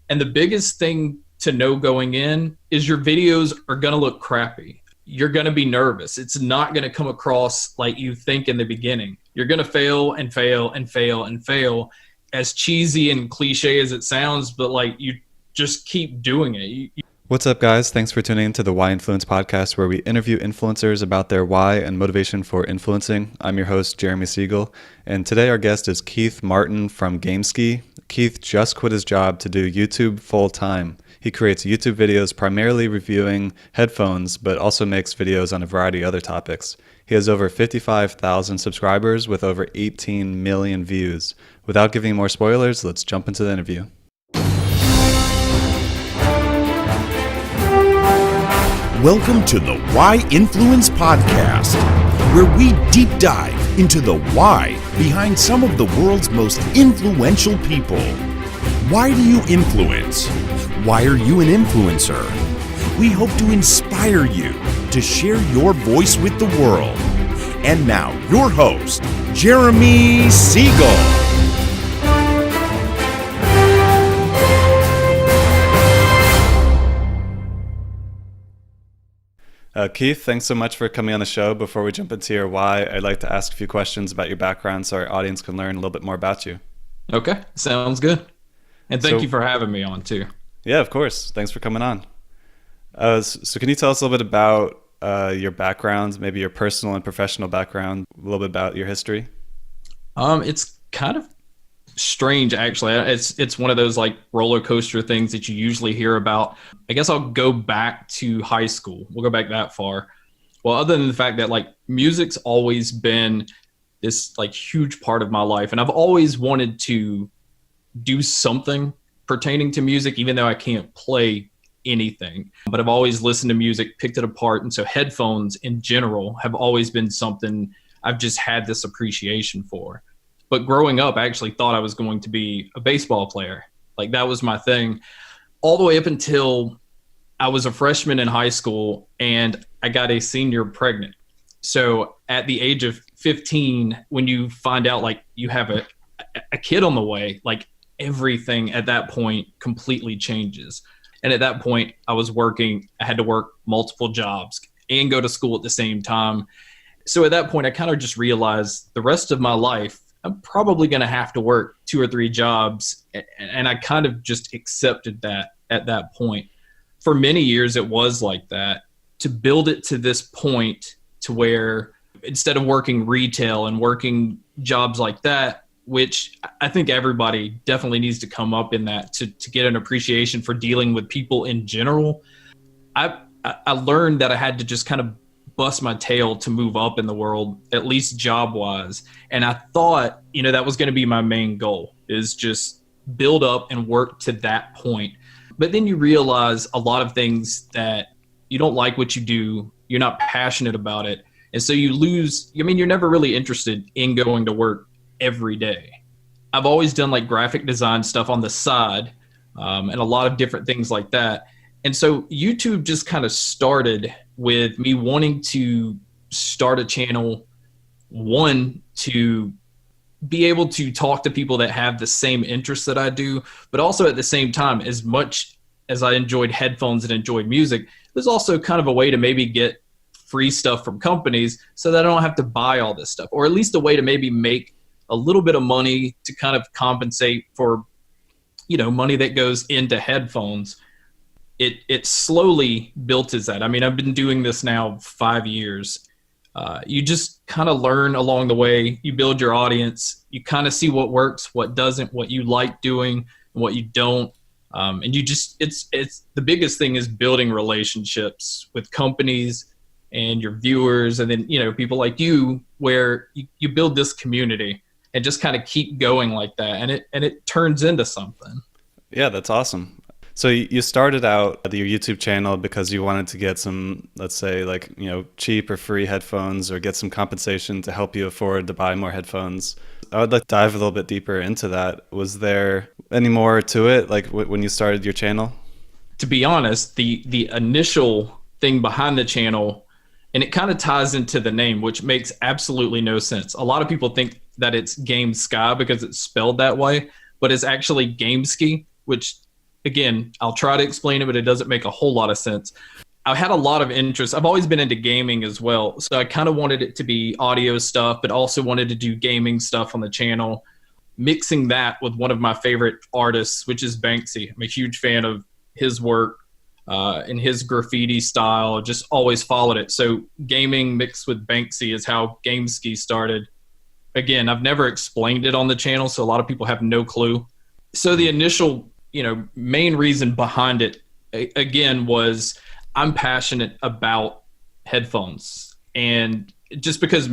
And the biggest thing to know going in is your videos are going to look crappy. You're going to be nervous. It's not going to come across like you think in the beginning. You're going to fail and fail and fail and fail, as cheesy and cliche as it sounds, but like you just keep doing it. What's up, guys? Thanks for tuning in to the Why Influence podcast, where we interview influencers about their why and motivation for influencing. I'm your host, Jeremy Siegel, and today our guest is Keith Martin from Gamesky. Keith just quit his job to do YouTube full-time. He creates YouTube videos primarily reviewing headphones, but also makes videos on a variety of other topics. He has over 55,000 subscribers with over 18 million views. Without giving more spoilers, let's jump into the interview. Welcome to the Why Influence podcast, where we deep dive into the why behind some of the world's most influential people. Why do you influence? Why are you an influencer? We hope to inspire you to share your voice with the world. And now, your host, Jeremy Siegel. Keith, thanks so much for coming on the show. Before we jump into your why, I'd like to ask a few questions about your background so our audience can learn a little bit more about you. Okay, sounds good. And thank you for having me on too. Yeah, of course. Thanks for coming on. So can you tell us a little bit about your background, maybe your personal and professional background, a little bit about your history? It's kind of strange, actually. It's one of those like roller coaster things that you usually hear about. I guess I'll go back to high school. We'll go back that far. Well, other than the fact that like music's always been this like huge part of my life, and I've always wanted to do something pertaining to music, even though I can't play anything. But I've always listened to music, picked it apart, and so headphones in general have always been something I've just had this appreciation for. But growing up, I actually thought I was going to be a baseball player. Like that was my thing all the way up until I was a freshman in high school and I got a senior pregnant. So at the age of 15, when you find out like you have a kid on the way, like everything at that point completely changes. And at that point I was working, I had to work multiple jobs and go to school at the same time. So at that point I kind of just realized the rest of my life I'm probably going to have to work 2 or 3 jobs. And I kind of just accepted that at that point. For many years, it was like that. To build it to this point to where instead of working retail and working jobs like that, which I think everybody definitely needs to come up in that to get an appreciation for dealing with people in general, I learned that I had to just kind of bust my tail to move up in the world, at least job wise. And I thought, that was going to be my main goal, is just build up and work to that point. But then you realize a lot of things that you don't like what you do, you're not passionate about it. And so you lose, you're never really interested in going to work every day. I've always done like graphic design stuff on the side and a lot of different things like that. And so YouTube just kind of started with me wanting to start a channel, one, to be able to talk to people that have the same interests that I do, but also at the same time, as much as I enjoyed headphones and enjoyed music, it was also kind of a way to maybe get free stuff from companies so that I don't have to buy all this stuff, or at least a way to maybe make a little bit of money to kind of compensate for, money that goes into headphones. It slowly built as that. I've been doing this now 5 years. You just kind of learn along the way. You build your audience. You kind of see what works, what doesn't, what you like doing, and what you don't. And you just, it's the biggest thing is building relationships with companies and your viewers. And then, people like you, where you build this community and just kind of keep going like that. And it turns into something. Yeah, that's awesome. So you started out your YouTube channel because you wanted to get some, let's say, like, cheap or free headphones, or get some compensation to help you afford to buy more headphones. I would like to dive a little bit deeper into that. Was there any more to it, like when you started your channel? To be honest, the initial thing behind the channel, and it kind of ties into the name, which makes absolutely no sense. A lot of people think that it's Gamesky because it's spelled that way, but it's actually Gamesky, which again, I'll try to explain it, but it doesn't make a whole lot of sense. I had a lot of interest. I've always been into gaming as well. So I kind of wanted it to be audio stuff, but also wanted to do gaming stuff on the channel, mixing that with one of my favorite artists, which is Banksy. I'm a huge fan of his work and his graffiti style. Just always followed it. So gaming mixed with Banksy is how Gamesky started. Again, I've never explained it on the channel, so a lot of people have no clue. So the initial, main reason behind it, again, was I'm passionate about headphones, and just because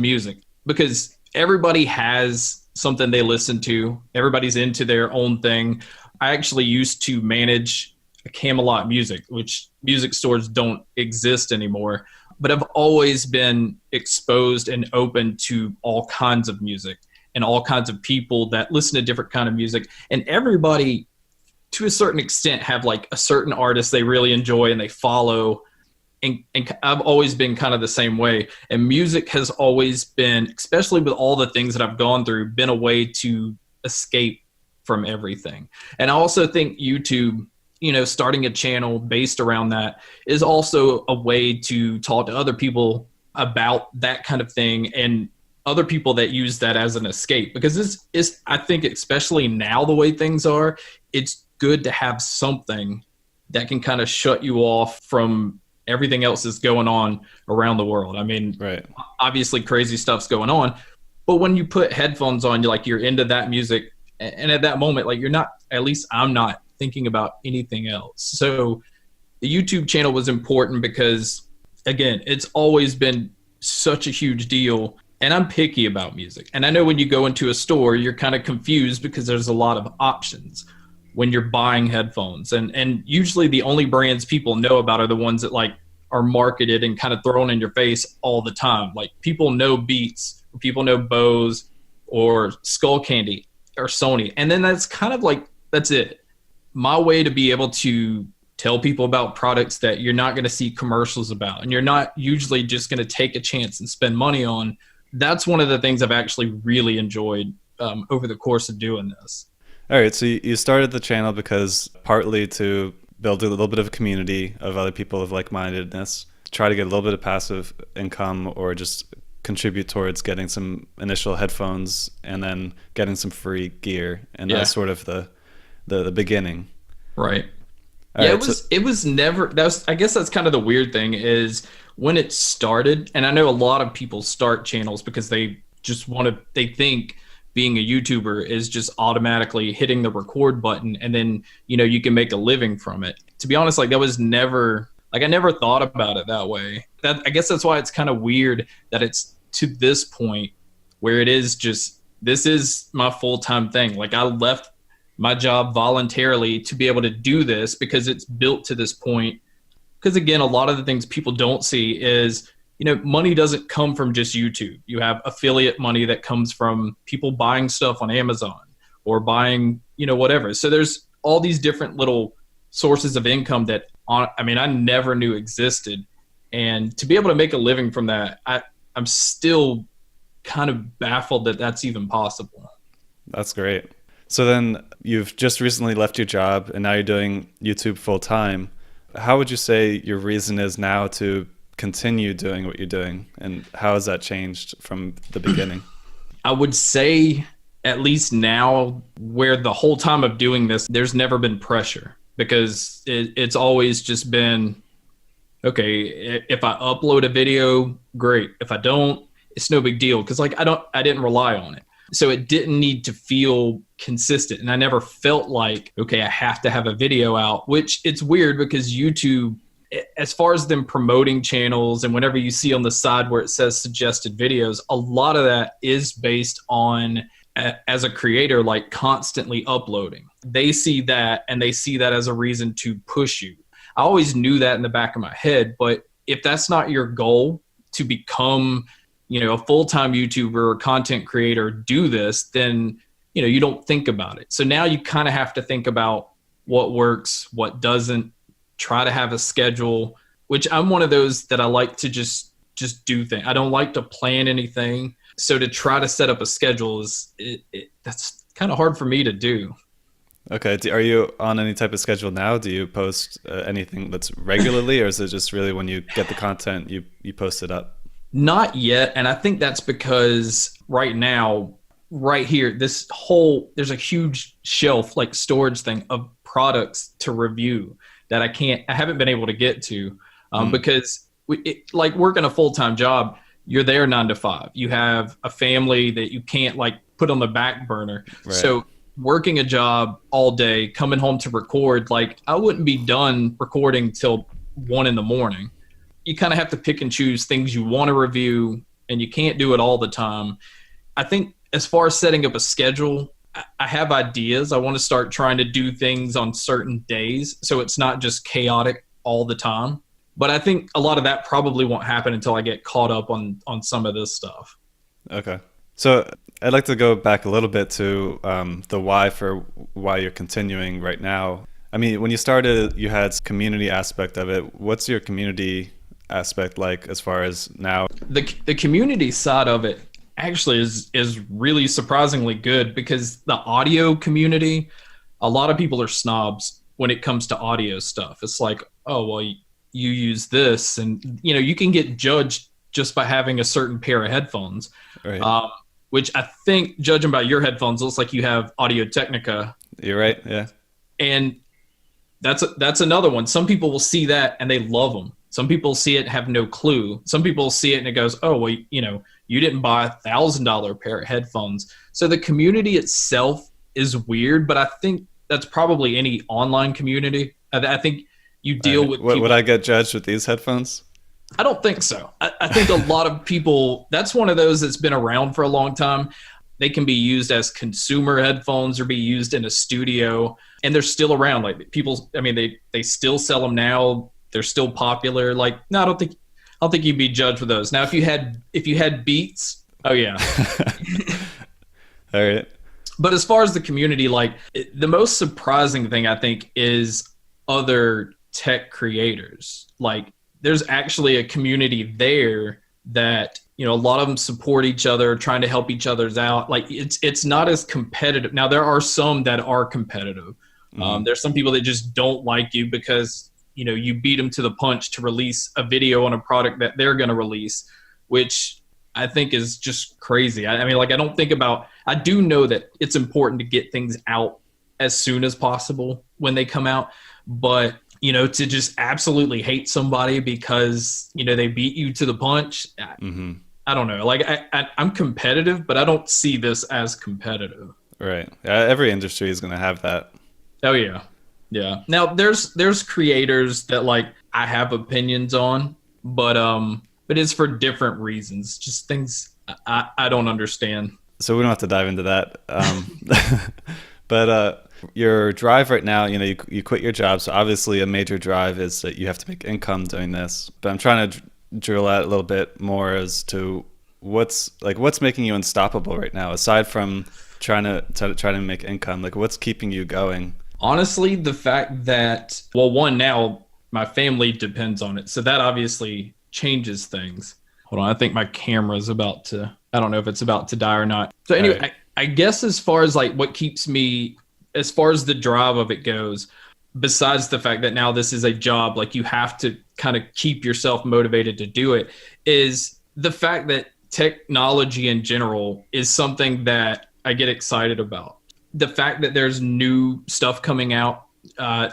everybody has something they listen to. Everybody's into their own thing. I actually used to manage a Camelot Music, which music stores don't exist anymore, but I've always been exposed and open to all kinds of music and all kinds of people that listen to different kind of music. And everybody, to a certain extent, have like a certain artist they really enjoy and they follow. And I've always been kind of the same way. And music has always been, especially with all the things that I've gone through, been a way to escape from everything. And I also think YouTube, starting a channel based around that is also a way to talk to other people about that kind of thing, and other people that use that as an escape. Because this is, I think, especially now the way things are, it's good to have something that can kind of shut you off from everything else that's going on around the world. I mean, right. Obviously crazy stuff's going on, but when you put headphones on, you're into that music. And at that moment, like, you're not, at least I'm not thinking about anything else. So the YouTube channel was important because, again, it's always been such a huge deal. And I'm picky about music. And I know when you go into a store, you're kind of confused because there's a lot of options when you're buying headphones. And usually the only brands people know about are the ones that like are marketed and kind of thrown in your face all the time. Like, people know Beats, or people know Bose or Skull Candy or Sony. And then that's kind of like, that's it. My way to be able to tell people about products that you're not going to see commercials about, and you're not usually just going to take a chance and spend money on. That's one of the things I've actually really enjoyed over the course of doing this. All right, so you started the channel because partly to build a little bit of a community of other people of like-mindedness, try to get a little bit of passive income, or just contribute towards getting some initial headphones and then getting some free gear. And that's sort of the beginning. Right. All right, it was never, I guess that's kind of the weird thing is when it started, and I know a lot of people start channels because they just they think being a YouTuber is just automatically hitting the record button and then, you can make a living from it. To be honest, like, that was never, like, I never thought about it that way. I guess that's why it's kind of weird that it's to this point where it is just, this is my full-time thing. Like, I left my job voluntarily to be able to do this because it's built to this point. Because again, a lot of the things people don't see is, money doesn't come from just YouTube. You have affiliate money that comes from people buying stuff on Amazon or buying, whatever. So there's all these different little sources of income that, I never knew existed. And to be able to make a living from that, I'm still kind of baffled that that's even possible. That's great. So then you've just recently left your job and now you're doing YouTube full time. How would you say your reason is now to continue doing what you're doing, and how has that changed from the beginning? I would say, at least now, where the whole time of doing this, there's never been pressure, because it's always just been, okay, if I upload a video, great. If I don't, it's no big deal, because like I didn't rely on it. So it didn't need to feel consistent. And I never felt like, okay, I have to have a video out, which it's weird because YouTube, as far as them promoting channels, and whenever you see on the side where it says suggested videos, a lot of that is based on, as a creator, like constantly uploading. They see that, and they see that as a reason to push you. I always knew that in the back of my head, but if that's not your goal, to become, a full-time YouTuber or content creator, do this, then, you don't think about it. So now you kind of have to think about what works, what doesn't, try to have a schedule, which I'm one of those that I like to just do things. I don't like to plan anything. So to try to set up a schedule that's kind of hard for me to do. Okay. Are you on any type of schedule now? Do you post anything that's regularly, or is it just really when you get the content, you post it up? Not yet. And I think that's because right now, right here, there's a huge shelf, like storage thing of products to review that I haven't been able to get to because like working a full-time job, you're there 9 to 5. You have a family that you can't like put on the back burner. Right. So working a job all day, coming home to record, like I wouldn't be done recording till 1 a.m. You kind of have to pick and choose things you want to review, and you can't do it all the time. I think as far as setting up a schedule, I have ideas. I want to start trying to do things on certain days so it's not just chaotic all the time. But I think a lot of that probably won't happen until I get caught up on some of this stuff. Okay. So I'd like to go back a little bit to the why you're continuing right now. I mean, when you started, you had community aspect of it. What's your community aspect like as far as now? The community side of it actually is really surprisingly good because the audio community, a lot of people are snobs when it comes to audio stuff. It's like, oh, well, you use this, and you can get judged just by having a certain pair of headphones. Right. Which I think, judging by your headphones, looks like you have Audio Technica. You're right. Yeah. And that's another one. Some people will see that and they love them. Some people see it and have no clue. Some people see it and it goes, oh, well, you didn't buy $1,000 pair of headphones. So the community itself is weird, but I think that's probably any online community. I think you deal with people. Would I get judged with these headphones? I don't think so. I think a lot of people, that's one of those that's been around for a long time. They can be used as consumer headphones or be used in a studio, and they're still around. Like people, I mean, they still sell them now. They're still popular. Like, no, I don't think you'd be judged with those. Now, if you had Beats, oh yeah. All right. But as far as the community, like the most surprising thing I think is other tech creators. Like there's actually a community there that, a lot of them support each other, trying to help each other's out. Like it's not as competitive. Now there are some that are competitive. There's some people that just don't like you because, you beat them to the punch to release a video on a product that they're going to release, which I think is just crazy. I mean, like I do know that it's important to get things out as soon as possible when they come out, but to just absolutely hate somebody because, they beat you to the punch. I don't know. Like I'm competitive, but I don't see this as competitive. Right. Every industry is going to have that. Oh yeah. Yeah. Now there's creators that like I have opinions on, but it's for different reasons. Just things I don't understand. So we don't have to dive into that. But your drive right now, you quit your job. So obviously a major drive is that you have to make income doing this. But I'm trying to drill out a little bit more as to what's making you unstoppable right now, aside from trying to make income. Like what's keeping you going? Honestly, the fact that, well, one, now my family depends on it. So that obviously changes things. Hold on. I think my camera's I don't know if it's about to die or not. So anyway, right. I guess as far as like what keeps me, as far as the drive of it goes, besides the fact that now this is a job, like you have to kind of keep yourself motivated to do it, is the fact that technology in general is something that I get excited about. The fact that there's new stuff coming out,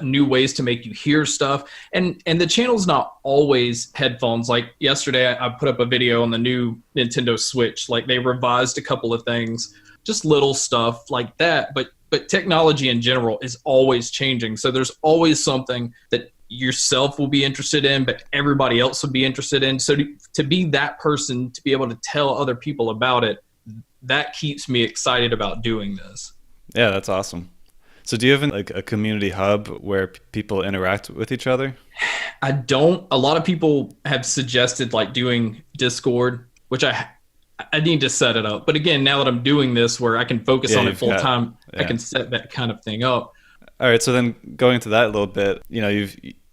new ways to make you hear stuff. And the channel's not always headphones. Like yesterday, I put up a video on the new Nintendo Switch. Like they revised a couple of things, just little stuff like that. But technology in general is always changing. So there's always something that yourself will be interested in, but everybody else would be interested in. So to be that person, to be able to tell other people about it, that keeps me excited about doing this. Yeah, that's awesome. So do you have a community hub where people interact with each other? I don't. A lot of people have suggested like doing Discord, which I need to set it up. But again, now that I'm doing this where I can focus on it full time, I can set that kind of thing up. All right. So then going into that a little bit,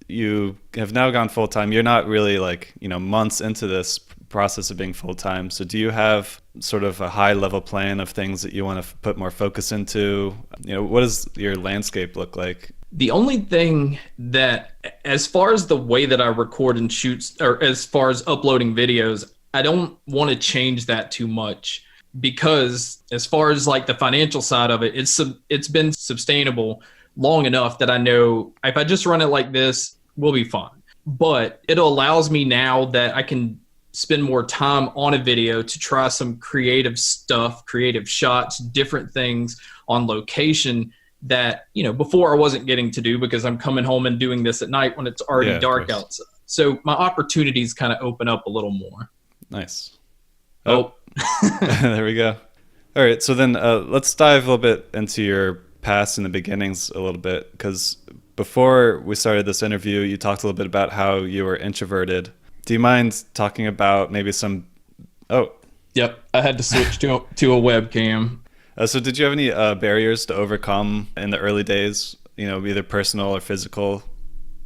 you have now gone full time. You're not really like, months into this process of being full-time. So do you have sort of a high level plan of things that you want to put more focus into? What does your landscape look like? The only thing that, as far as the way that I record and shoot, or as far as uploading videos, I don't want to change that too much, because as far as like the financial side of it, it's been sustainable long enough that I know if I just run it like this, we'll be fine. But it allows me now that I can spend more time on a video to try some creative stuff, creative shots, different things on location that, before I wasn't getting to do because I'm coming home and doing this at night when it's already dark outside. So my opportunities kind of open up a little more. Nice. Oh. There we go. All right. So then let's dive a little bit into your past and the beginnings a little bit, because before we started this interview, you talked a little bit about how you were introverted. Do you mind talking about maybe some... Oh. Yep. I had to switch to a webcam. So did you have any barriers to overcome in the early days, either personal or physical?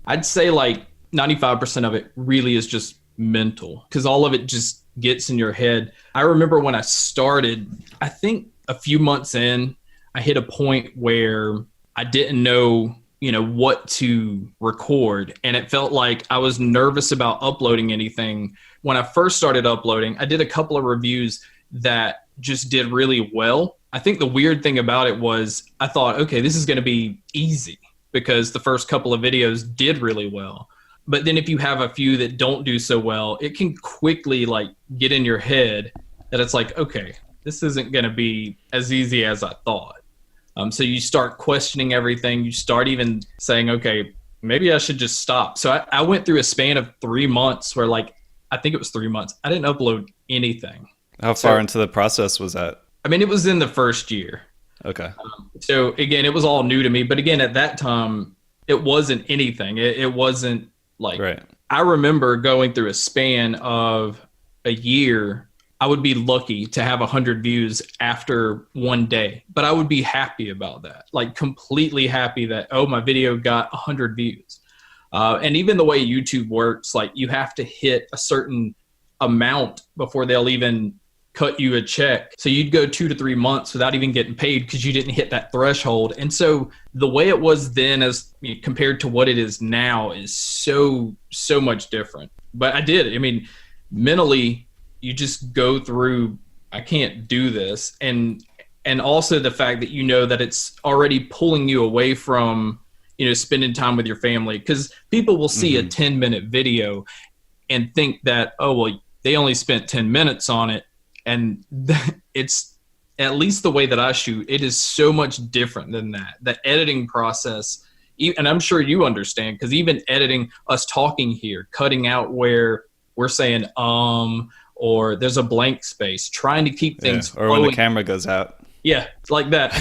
I'd say like 95% of it really is just mental, because all of it just gets in your head. I remember when I started, I think a few months in, I hit a point where I didn't know, what to record. And it felt like I was nervous about uploading anything. When I first started uploading, I did a couple of reviews that just did really well. I think the weird thing about it was I thought, okay, this is going to be easy because the first couple of videos did really well. But then if you have a few that don't do so well, it can quickly like get in your head that it's like, okay, this isn't going to be as easy as I thought. So you start questioning everything. You start even saying, okay, maybe I should just stop. So I went through a span of 3 months where I think it was 3 months. I didn't upload anything. How far into the process was that? I mean, it was in the first year. Okay. So again, it was all new to me. But again, at that time, it wasn't anything. It wasn't like, right. I remember going through a span of a year. I would be lucky to have 100 views after one day, but I would be happy about that. Like completely happy that, oh, my video got 100 views. And even the way YouTube works, like you have to hit a certain amount before they'll even cut you a check. So you'd go 2 to 3 months without even getting paid because you didn't hit that threshold. And so the way it was then as compared to what it is now is so much different. But I did. I mean, mentally, you just go through, I can't do this. And also the fact that that it's already pulling you away from, spending time with your family. Because people will see a 10-minute video and think that, oh, well, they only spent 10 minutes on it. And it's, at least the way that I shoot, it is so much different than that. The editing process, and I'm sure you understand, because even editing us talking here, cutting out where we're saying or there's a blank space, trying to keep things or when the camera goes out. Yeah, like that.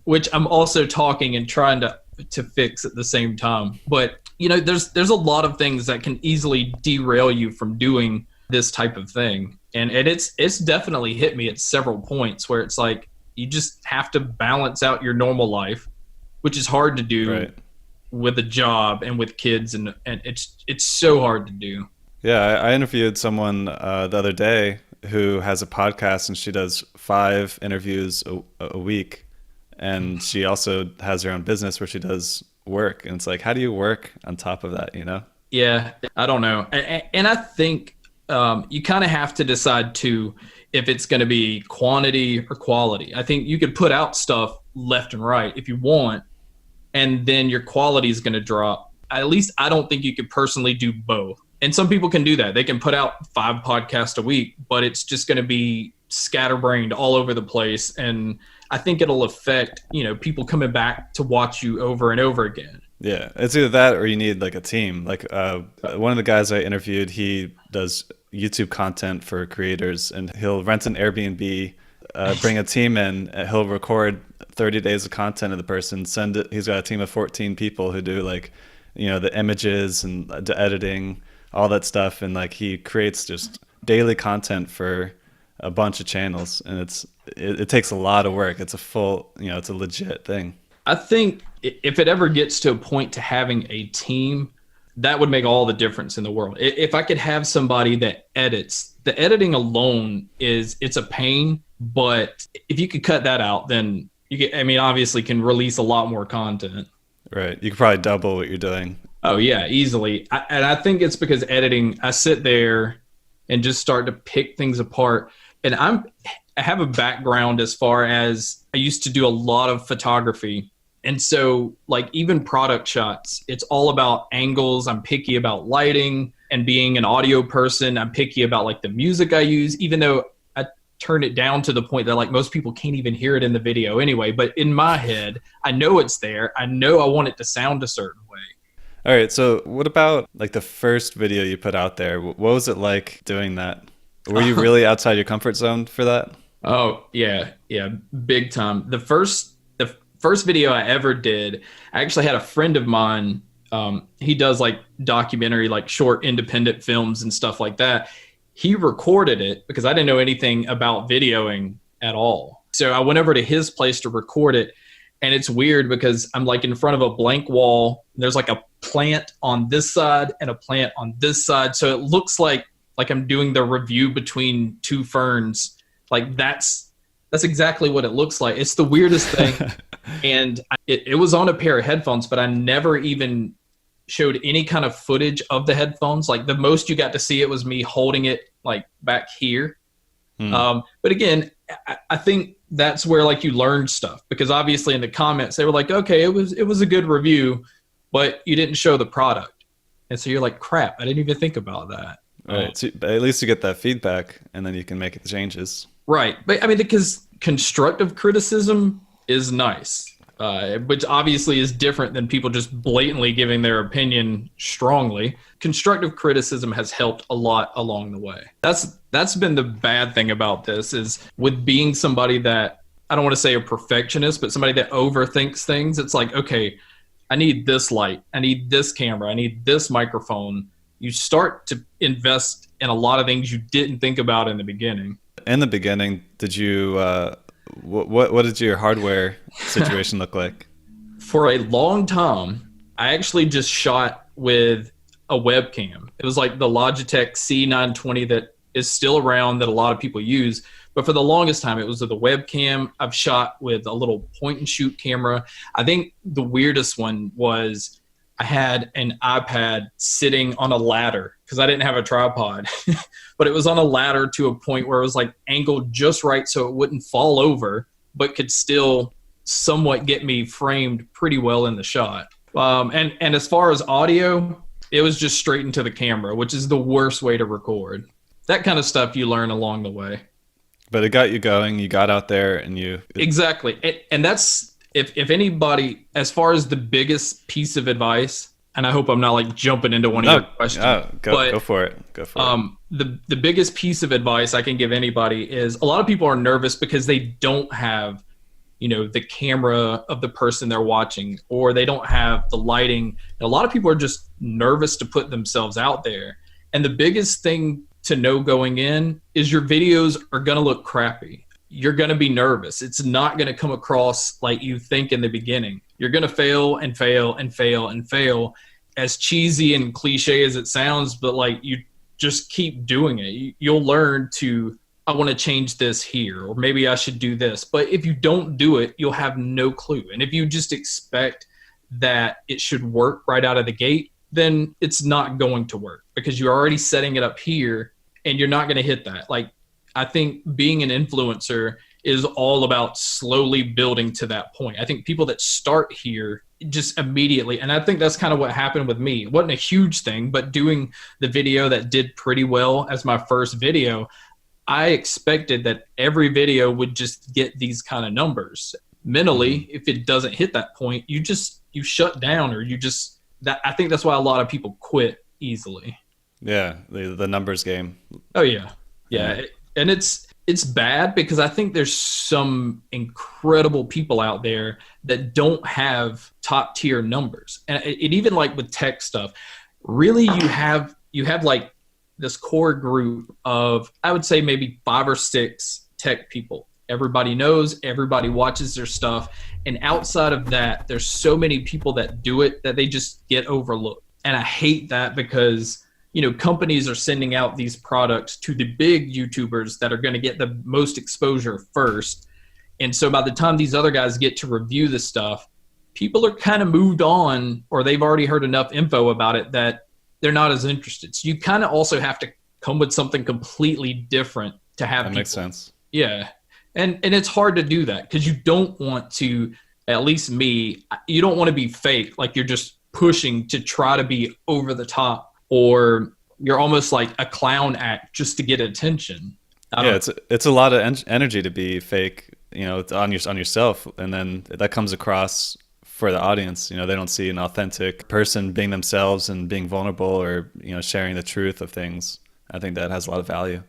Which I'm also talking and trying to fix at the same time. But there's a lot of things that can easily derail you from doing this type of thing. And it's definitely hit me at several points where it's like you just have to balance out your normal life, which is hard to do with a job and with kids, and it's so hard to do. Yeah, I interviewed someone the other day who has a podcast, and she does 5 interviews a week, and she also has her own business where she does work. And it's like, how do you work on top of that? Yeah, I don't know. And I think you kind of have to decide too if it's going to be quantity or quality. I think you could put out stuff left and right if you want, and then your quality is going to drop. At least I don't think you could personally do both. And some people can do that. They can put out 5 podcasts a week, but it's just going to be scatterbrained all over the place. And I think it'll affect, people coming back to watch you over and over again. Yeah, it's either that or you need like a team. Like one of the guys I interviewed, he does YouTube content for creators, and he'll rent an Airbnb, bring a team in, he'll record 30 days of content of the person, send it. He's got a team of 14 people who do like, the images and the editing, all that stuff. And like he creates just daily content for a bunch of channels, and it takes a lot of work. It's a full, it's a legit thing. I think if it ever gets to a point to having a team, that would make all the difference in the world. If I could have somebody that edits, the editing alone it's a pain, but if you could cut that out, then obviously can release a lot more content. Right. You could probably double what you're doing. Oh yeah, easily. And I think it's because editing, I sit there and just start to pick things apart. And I have a background as far as I used to do a lot of photography. And so like even product shots, it's all about angles. I'm picky about lighting, and being an audio person, I'm picky about like the music I use, even though I turn it down to the point that like most people can't even hear it in the video anyway. But in my head, I know it's there. I know I want it to sound a certain way. All right. So what about like the first video you put out there? What was it like doing that? Were you really outside your comfort zone for that? Oh yeah. Big time. The first video I ever did, I actually had a friend of mine. He does like documentary, like short independent films and stuff like that. He recorded it because I didn't know anything about videoing at all. So I went over to his place to record it. And it's weird because I'm like in front of a blank wall. There's like a plant on this side and a plant on this side. So it looks like I'm doing the review between two ferns. Like that's exactly what it looks like. It's the weirdest thing. And it was on a pair of headphones, but I never even showed any kind of footage of the headphones. Like the most you got to see it was me holding it like back here. But again, I think that's where like you learn stuff, because obviously in the comments they were like, okay, it was a good review, but you didn't show the product. And so you're like, crap, I didn't even think about that. Right. So at least you get that feedback and then you can make the changes. Right. But I mean, because constructive criticism is nice, which obviously is different than people just blatantly giving their opinion strongly. Constructive criticism has helped a lot along the way. That's been the bad thing about this, is with being somebody that, I don't want to say a perfectionist, but somebody that overthinks things. It's like, okay, I need this light, I need this camera, I need this microphone. You start to invest in a lot of things you didn't think about in the beginning. In the beginning, did you what did your hardware situation look like? For a long time, I actually just shot with a webcam. It was like the Logitech C920 that is still around, that a lot of people use. But for the longest time, it was with a webcam. I've shot with a little point and shoot camera. I think the weirdest one was I had an iPad sitting on a ladder because I didn't have a tripod, but it was on a ladder to a point where it was like angled just right so it wouldn't fall over, but could still somewhat get me framed pretty well in the shot. And as far as audio, it was just straight into the camera, which is the worst way to record. That kind of stuff you learn along the way. But it got you going. You got out there and you... Exactly. And that's... If anybody, as far as the biggest piece of advice, and I hope I'm not like jumping into one of your questions. Go for it. The biggest piece of advice I can give anybody is, a lot of people are nervous because they don't have, the camera of the person they're watching, or they don't have the lighting. And a lot of people are just nervous to put themselves out there. And the biggest thing to know going in is your videos are going to look crappy. You're going to be nervous. It's not going to come across like you think in the beginning. You're going to fail and fail and fail and fail, as cheesy and cliche as it sounds, but like you just keep doing it. You'll learn to, I want to change this here, or maybe I should do this. But if you don't do it, you'll have no clue. And if you just expect that it should work right out of the gate, then it's not going to work, because you're already setting it up here and you're not going to hit that. Like, I think being an influencer is all about slowly building to that point. I think people that start here just immediately, and I think that's kind of what happened with me. It wasn't a huge thing, but doing the video that did pretty well as my first video, I expected that every video would just get these kind of numbers. Mentally, if it doesn't hit that point, you shut down, or I think that's why a lot of people quit easily. Yeah, the numbers game. Oh yeah. And it's bad, because I think there's some incredible people out there that don't have top tier numbers. And it even like with tech stuff, really you have like this core group of, I would say maybe 5 or 6 tech people. Everybody knows, everybody watches their stuff. And outside of that, there's so many people that do it that they just get overlooked. And I hate that because, companies are sending out these products to the big YouTubers that are going to get the most exposure first. And so by the time these other guys get to review the stuff, people are kind of moved on, or they've already heard enough info about it that they're not as interested. So you kind of also have to come with something completely different to have that makes sense. Yeah. And it's hard to do that because you don't want to, at least me, you don't want to be fake. Like you're just pushing to try to be over the top, or you're almost like a clown act just to get attention. It's a lot of energy to be fake, it's on yourself, and then that comes across for the audience. They don't see an authentic person being themselves and being vulnerable, or sharing the truth of things. I think that has a lot of value.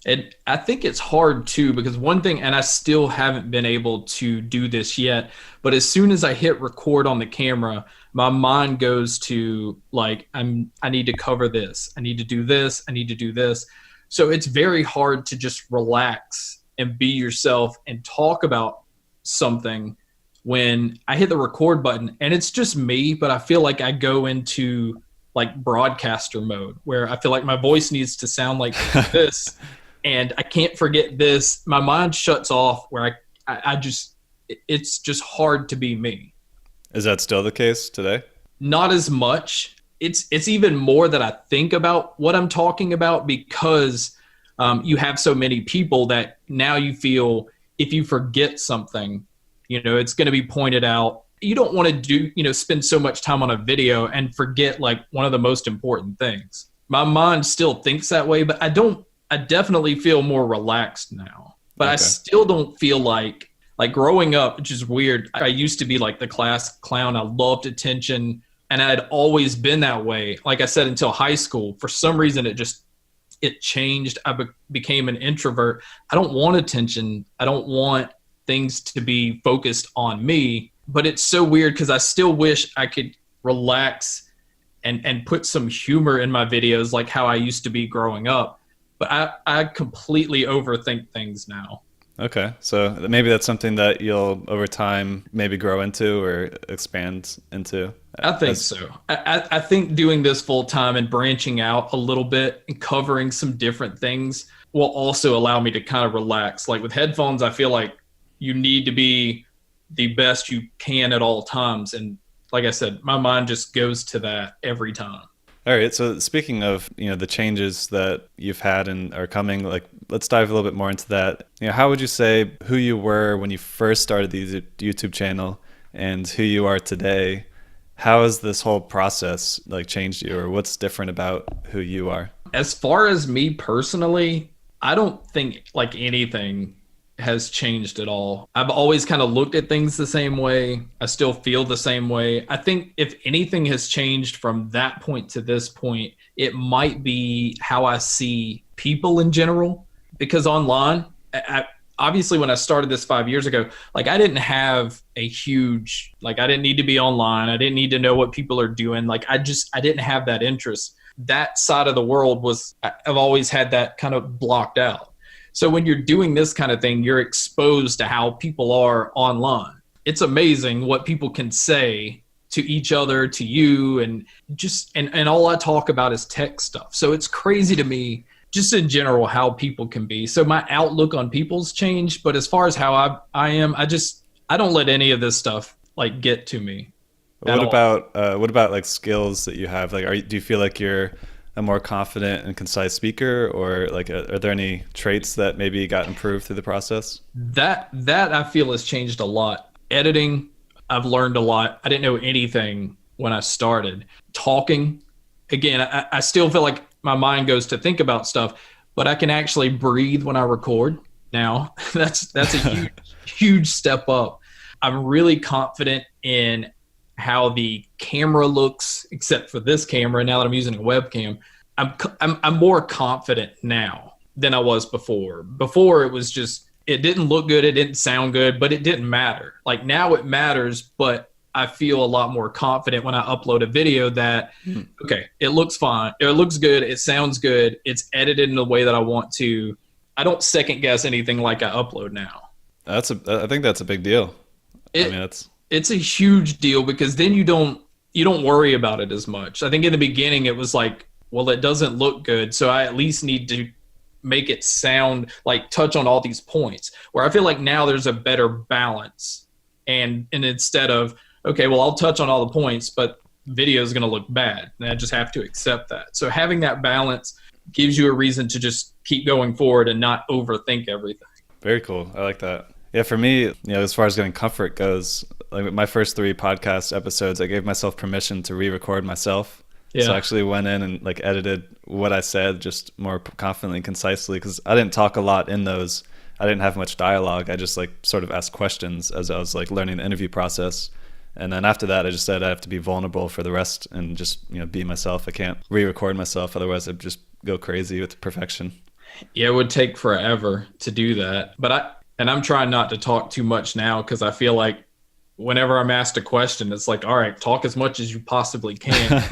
And I think it's hard too, because one thing, and I still haven't been able to do this yet, but as soon as I hit record on the camera, my mind goes to like, I need to cover this. I need to do this. I need to do this. So it's very hard to just relax and be yourself and talk about something when I hit the record button, and it's just me, but I feel like I go into like broadcaster mode where I feel like my voice needs to sound like this. And I can't forget this. My mind shuts off where I just, it's just hard to be me. Is that still the case today? Not as much. It's even more that I think about what I'm talking about, because you have so many people that now you feel if you forget something, it's going to be pointed out. You don't want to spend so much time on a video and forget like one of the most important things. My mind still thinks that way, but I definitely feel more relaxed now, but okay. I still don't feel like growing up, which is weird. I used to be like the class clown. I loved attention, and I had always been that way. Like I said, until high school, for some reason, it changed. I became an introvert. I don't want attention. I don't want things to be focused on me, but it's so weird because I still wish I could relax and put some humor in my videos like how I used to be growing up. But I completely overthink things now. Okay. So maybe that's something that you'll over time maybe grow into or expand into. I think so. I think doing this full time and branching out a little bit and covering some different things will also allow me to kind of relax. Like with headphones, I feel like you need to be the best you can at all times. And like I said, my mind just goes to that every time. All right. So speaking of, the changes that you've had and are coming, like let's dive a little bit more into that. How would you say who you were when you first started the YouTube channel and who you are today? How has this whole process like changed you, or what's different about who you are? As far as me personally, I don't think like anything has changed at all. I've always kind of looked at things the same way. I still feel the same way. I think if anything has changed from that point to this point, it might be how I see people in general. Because online, obviously when I started this 5 years ago, like I didn't have a huge, like I didn't need to be online. I didn't need to know what people are doing. Like I didn't have that interest. That side of the world I've always had that kind of blocked out. So when you're doing this kind of thing, you're exposed to how people are online. It's amazing what people can say to each other, to you, and all I talk about is tech stuff. So it's crazy to me, just in general, how people can be. So my outlook on people's changed, but as far as how I am, I don't let any of this stuff like get to me. What about like skills that you have? Like, do you feel like you're a more confident and concise speaker, or like are there any traits that maybe got improved through the process? That I feel has changed a lot. Editing, I've learned a lot. I didn't know anything when I started. Talking, again, I still feel like my mind goes to think about stuff, but I can actually breathe when I record now. That's a huge step up. I'm really confident in how the camera looks, except for this camera. Now that I'm using a webcam, I'm more confident now than I was before. Before it was just, it didn't look good, it didn't sound good, but it didn't matter. Like now it matters, but I feel a lot more confident when I upload a video that, okay, it looks fine, it looks good, it sounds good, it's edited in the way that I want to. I don't second guess anything like I upload now. I think that's a big deal. It's a huge deal, because then you don't you don't worry about it as much. I think in the beginning it was like, well, it doesn't look good, so I at least need to make it sound like touch on all these points, where I feel like now there's a better balance. And instead of, okay, well, I'll touch on all the points, but video is going to look bad, and I just have to accept that. So having that balance gives you a reason to just keep going forward and not overthink everything. Very cool. I like that. Yeah, for me, as far as getting comfort goes, like my first 3 podcast episodes, I gave myself permission to re-record myself. Yeah. So I actually went in and like edited what I said just more confidently and concisely, because I didn't talk a lot in those. I didn't have much dialogue. I just like sort of asked questions as I was like learning the interview process. And then after that, I just said I have to be vulnerable for the rest and just, be myself. I can't re-record myself. Otherwise, I'd just go crazy with perfection. Yeah, it would take forever to do that. But I'm trying not to talk too much now, because I feel like whenever I'm asked a question, it's like, all right, talk as much as you possibly can.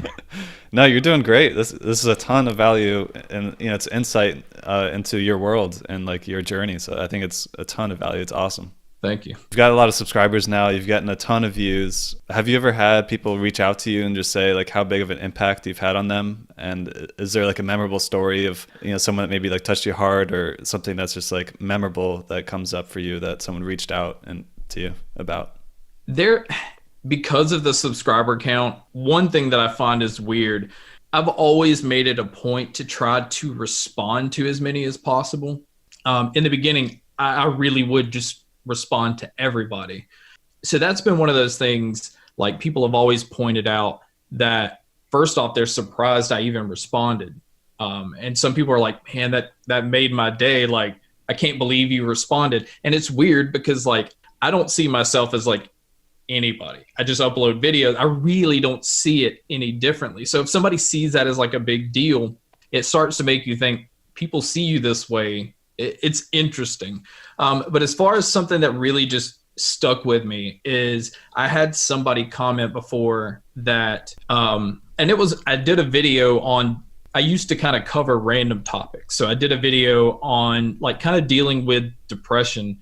No, you're doing great. This is a ton of value, and it's insight into your world and like your journey. So I think it's a ton of value. It's awesome. Thank you. You've got a lot of subscribers now. You've gotten a ton of views. Have you ever had people reach out to you and just say like how big of an impact you've had on them? And is there like a memorable story of someone that maybe like touched your heart, or something that's just like memorable that comes up for you that someone reached out and to you about? Because of the subscriber count, one thing that I find is weird, I've always made it a point to try to respond to as many as possible. In the beginning, I really would just respond to everybody. So that's been one of those things, like people have always pointed out that first off, they're surprised I even responded. And some people are like, man, that made my day. Like, I can't believe you responded. And it's weird because like, I don't see myself as like anybody. I just upload videos. I really don't see it any differently. So if somebody sees that as like a big deal, it starts to make you think people see you this way. It's interesting. But as far as something that really just stuck with me is I had somebody comment before that, and I did a video on, I used to kind of cover random topics. So I did a video on like kind of dealing with depression,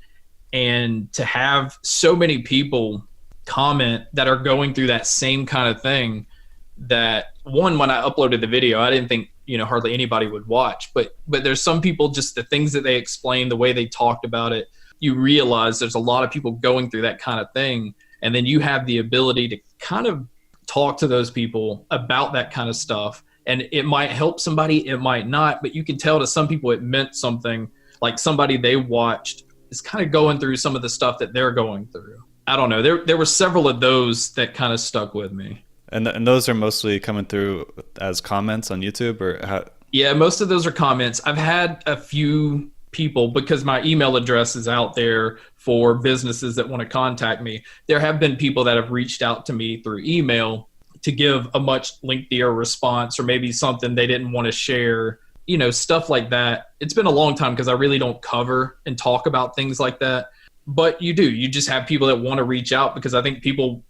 and to have so many people comment that are going through that same kind of thing, that one, when I uploaded the video, I didn't think, hardly anybody would watch, but there's some people, just the things that they explained, the way they talked about it, you realize there's a lot of people going through that kind of thing. And then you have the ability to kind of talk to those people about that kind of stuff. And it might help somebody, it might not, but you can tell to some people it meant something, like somebody they watched is kind of going through some of the stuff that they're going through. I don't know. There were several of those that kind of stuck with me. And those are mostly coming through as comments on YouTube, or how? Yeah, most of those are comments. I've had a few people, because my email address is out there for businesses that want to contact me. There have been people that have reached out to me through email to give a much lengthier response, or maybe something they didn't want to share, stuff like that. It's been a long time because I really don't cover and talk about things like that. But you just have people that want to reach out, because I think people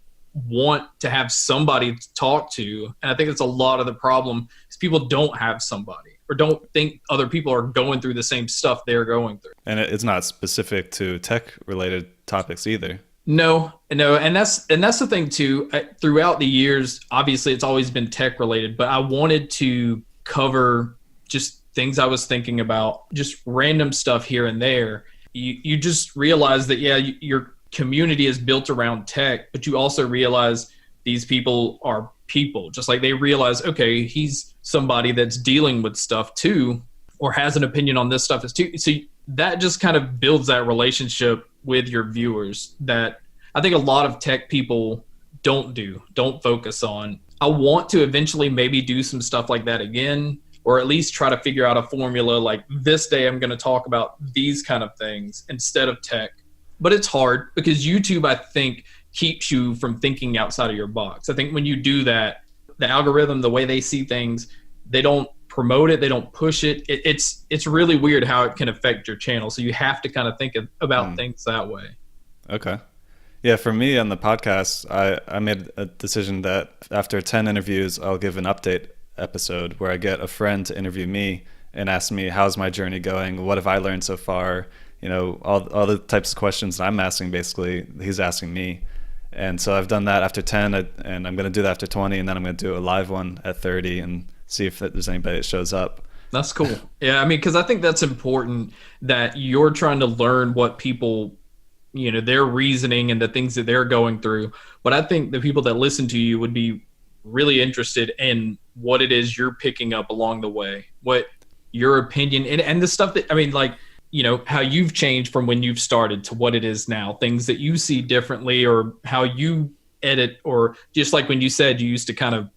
want to have somebody to talk to. And I think it's a lot of the problem is people don't have somebody, or don't think other people are going through the same stuff they're going through. And it's not specific to tech related topics either. No. And that's the thing too. Throughout the years, obviously it's always been tech related, but I wanted to cover just things I was thinking about, just random stuff here and there. You just realize that, yeah, your community is built around tech, but you also realize these people are people. Just like they realize, okay, he's somebody that's dealing with stuff too, or has an opinion on this stuff too. So that just kind of builds that relationship with your viewers that I think a lot of tech people don't focus on. I want to eventually maybe do some stuff like that again, or at least try to figure out a formula like this day I'm going to talk about these kind of things instead of tech. But it's hard because YouTube, I think, keeps you from thinking outside of your box. I think when you do that, the algorithm, the way they see things, they don't promote it, they don't push it. It's really weird how it can affect your channel. So you have to kind of think about things that way. Okay. Yeah, for me on the podcast, I made a decision that after 10 interviews, I'll give an update episode where I get a friend to interview me and ask me, how's my journey going? What have I learned so far? All the types of questions that I'm asking, basically, he's asking me. And so I've done that after 10, and I'm going to do that after 20, and then I'm going to do a live one at 30 and see if there's anybody that shows up. That's cool. Yeah, I mean, because I think that's important that you're trying to learn what people, their reasoning and the things that they're going through. But I think the people that listen to you would be really interested in what it is you're picking up along the way, what your opinion and the stuff that, I mean, like, how you've changed from when you've started to what it is now, things that you see differently, or how you edit, or just like when you said you used to kind of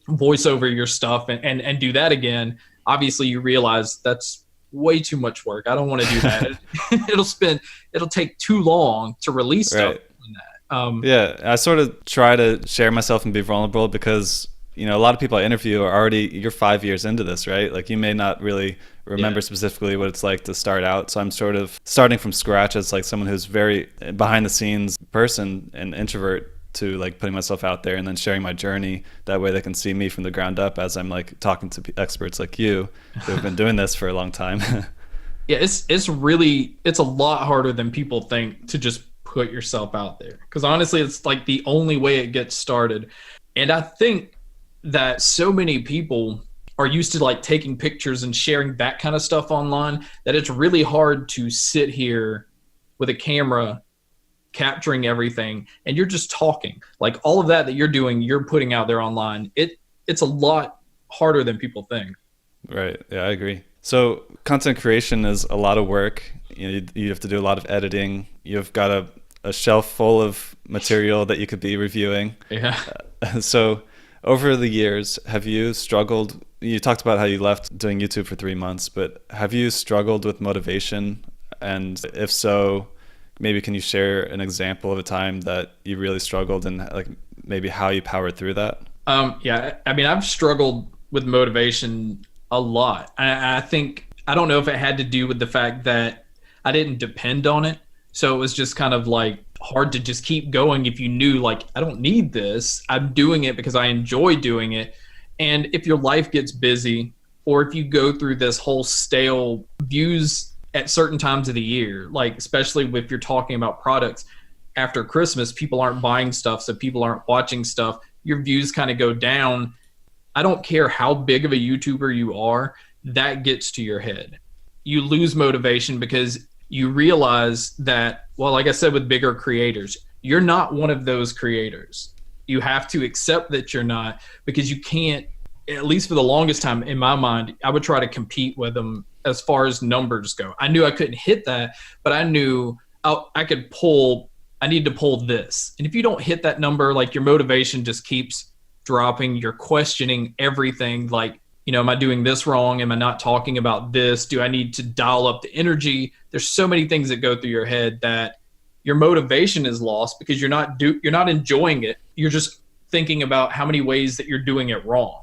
voice over your stuff and do that again. Obviously you realize that's way too much work. I don't want to do that. It'll take too long to release stuff. Right. Yeah, I sort of try to share myself and be vulnerable because, a lot of people I interview are you're 5 years into this, right? Like you may not really remember specifically what it's like to start out. So I'm sort of starting from scratch as like someone who's very behind the scenes person, an introvert, to like putting myself out there and then sharing my journey. That way they can see me from the ground up as I'm like talking to experts like you who have been doing this for a long time. Yeah, it's a lot harder than people think to just put yourself out there. Because honestly, it's like the only way it gets started. And I think that so many people are used to like taking pictures and sharing that kind of stuff online that it's really hard to sit here with a camera capturing everything and you're just talking. Like all of that you're doing, you're putting out there online. It's a lot harder than people think. Right. Yeah, I agree. So content creation is a lot of work. You have to do a lot of editing. You've got a shelf full of material that you could be reviewing. Yeah. So over the years, have you struggled? You talked about how you left doing YouTube for 3 months, but have you struggled with motivation? And if so, maybe can you share an example of a time that you really struggled and like maybe how you powered through that? Yeah, I mean, I've struggled with motivation a lot. I think, I don't know if it had to do with the fact that I didn't depend on it. So it was just kind of like hard to just keep going if you knew like, I don't need this. I'm doing it because I enjoy doing it. And if your life gets busy, or if you go through this whole stale views at certain times of the year, like especially if you're talking about products after Christmas, people aren't buying stuff. So people aren't watching stuff. Your views kind of go down. I don't care how big of a YouTuber you are, that gets to your head. You lose motivation because you realize that, well, like I said, with bigger creators, you're not one of those creators. You have to accept that you're not, because you can't, at least for the longest time in my mind, I would try to compete with them as far as numbers go. I knew I couldn't hit that, but I knew I need to pull this. And if you don't hit that number, like your motivation just keeps dropping. You're questioning everything. Like, am I doing this wrong? Am I not talking about this? Do I need to dial up the energy? There's so many things that go through your head that your motivation is lost because you're not enjoying it. You're just thinking about how many ways that you're doing it wrong.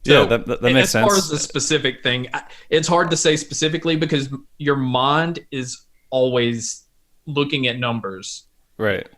So, yeah, that makes sense. As far as the specific thing, it's hard to say specifically because your mind is always looking at numbers. Right.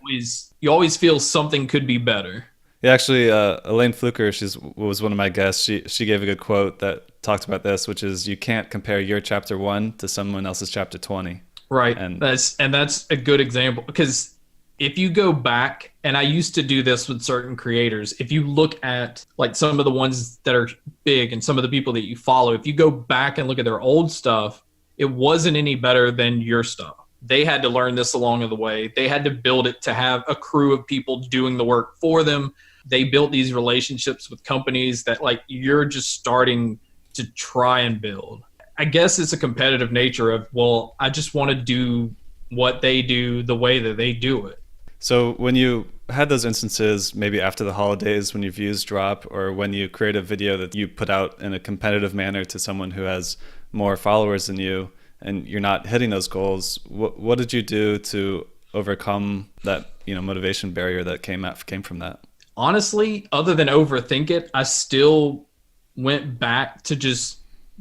You always feel something could be better. Yeah, actually, Elaine Fluker, was one of my guests. She gave a good quote that talked about this, which is, you can't compare your chapter 1 to someone else's chapter 20. Right. And that's a good example, because if you go back, and I used to do this with certain creators, if you look at like some of the ones that are big and some of the people that you follow, if you go back and look at their old stuff, it wasn't any better than your stuff. They had to learn this along the way. They had to build it to have a crew of people doing the work for them. They built these relationships with companies that like you're just starting to try and build. I guess it's a competitive nature of, well, I just want to do what they do the way that they do it. So when you had those instances, maybe after the holidays when your views drop, or when you create a video that you put out in a competitive manner to someone who has more followers than you, and you're not hitting those goals, what did you do to overcome that, motivation barrier that came from that? Honestly, other than overthink it, I still went back to just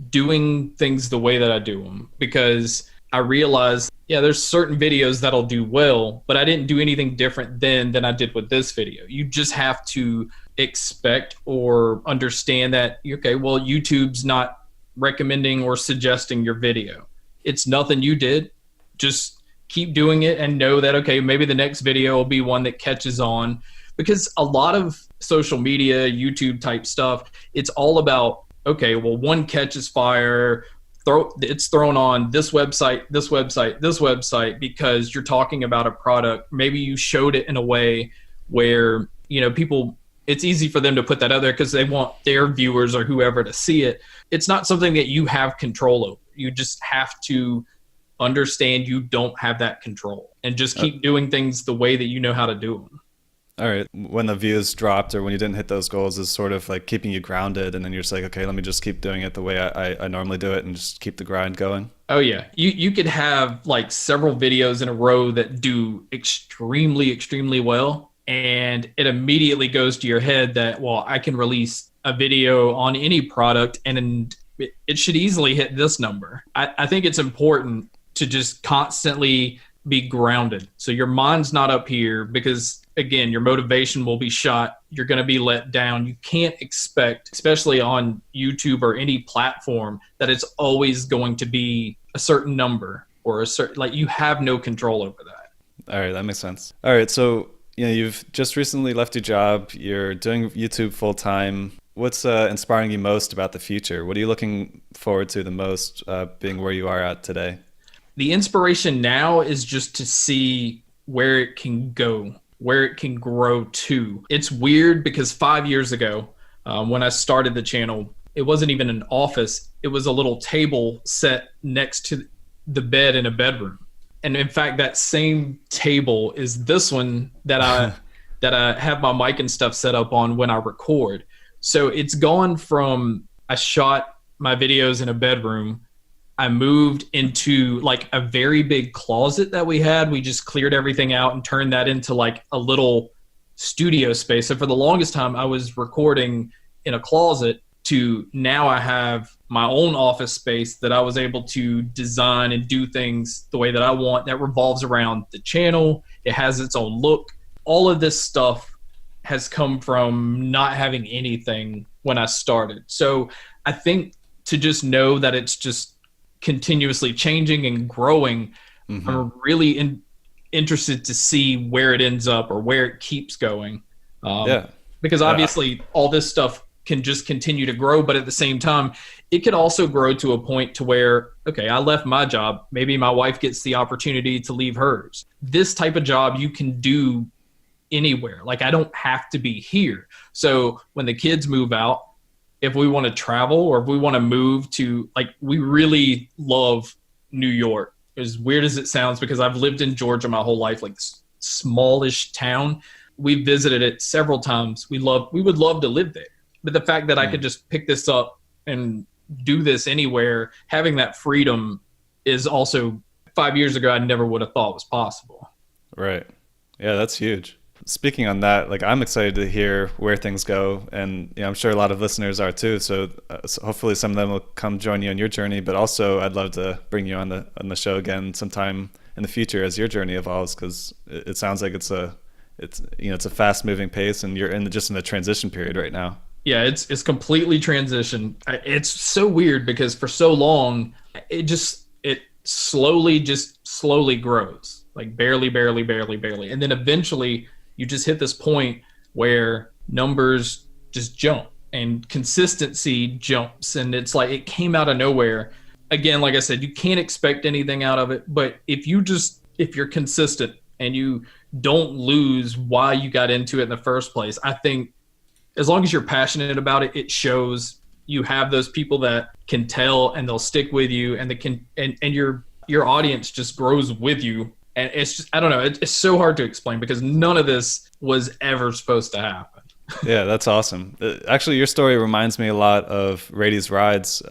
doing things the way that I do them, because I realized, there's certain videos that'll do well, but I didn't do anything different then than I did with this video. You just have to expect or understand that, okay, well, YouTube's not recommending or suggesting your video. It's nothing you did. Just keep doing it and know that, okay, maybe the next video will be one that catches on. Because a lot of social media, YouTube type stuff, it's all about, okay, well, one catches fire, it's thrown on this website, this website, this website, because you're talking about a product. Maybe you showed it in a way where, people, it's easy for them to put that out there because they want their viewers or whoever to see it. It's not something that you have control over. You just have to understand you don't have that control and just keep doing things the way that you know how to do them. All right. When the views dropped or when you didn't hit those goals is sort of like keeping you grounded, and then you're just like, okay, let me just keep doing it the way I normally do it and just keep the grind going. Oh yeah. You could have like several videos in a row that do extremely, extremely well. And it immediately goes to your head that, well, I can release a video on any product and it should easily hit this number. I think it's important to just constantly be grounded. So your mind's not up here because, again, your motivation will be shot. You're going to be let down. You can't expect, especially on YouTube or any platform, that it's always going to be a certain number or a certain, like, you have no control over that. All right. That makes sense. All right. So, you've just recently left your job. You're doing YouTube full time. What's inspiring you most about the future? What are you looking forward to the most, being where you are at today? The inspiration now is just to see where it can go, where it can grow to. It's weird because 5 years ago, when I started the channel, it wasn't even an office. It was a little table set next to the bed in a bedroom. And in fact, that same table is this one that I have my mic and stuff set up on when I record. So it's gone from, I shot my videos in a bedroom. I moved into like a very big closet that we had. We just cleared everything out and turned that into like a little studio space. So for the longest time, I was recording in a closet, to now I have my own office space that I was able to design and do things the way that I want, that revolves around the channel. It has its own look. All of this stuff has come from not having anything when I started. So I think to just know that it's just continuously changing and growing, I'm really interested to see where it ends up or where it keeps going. Because obviously all this stuff can just continue to grow, but at the same time, it could also grow to a point to where, okay, I left my job. Maybe my wife gets the opportunity to leave hers. This type of job you can do anywhere. Like, I don't have to be here. So when the kids move out, if we want to travel or if we want to move to, like, we really love New York. As weird as it sounds, because I've lived in Georgia my whole life, like this smallish town. We visited it several times. We would love to live there. But the fact that I could just pick this up and do this anywhere, having that freedom is also, 5 years ago, I never would have thought was possible. Right. Yeah, that's huge. Speaking on that, like, I'm excited to hear where things go, and I'm sure a lot of listeners are too. So hopefully some of them will come join you on your journey. But also, I'd love to bring you on the show again sometime in the future as your journey evolves, because it sounds like it's a fast moving pace, and you're just in the transition period right now. Yeah, it's completely transition. It's so weird because for so long, it slowly grows, like barely. And then eventually you just hit this point where numbers just jump and consistency jumps. And it's like, it came out of nowhere. Again, like I said, you can't expect anything out of it, but if you're consistent and you don't lose why you got into it in the first place, I think as long as you're passionate about it, it shows. You have those people that can tell and they'll stick with you, and your audience just grows with you. And it's just, I don't know, it's so hard to explain because none of this was ever supposed to happen. Yeah, that's awesome. Actually, your story reminds me a lot of Rady's Rides.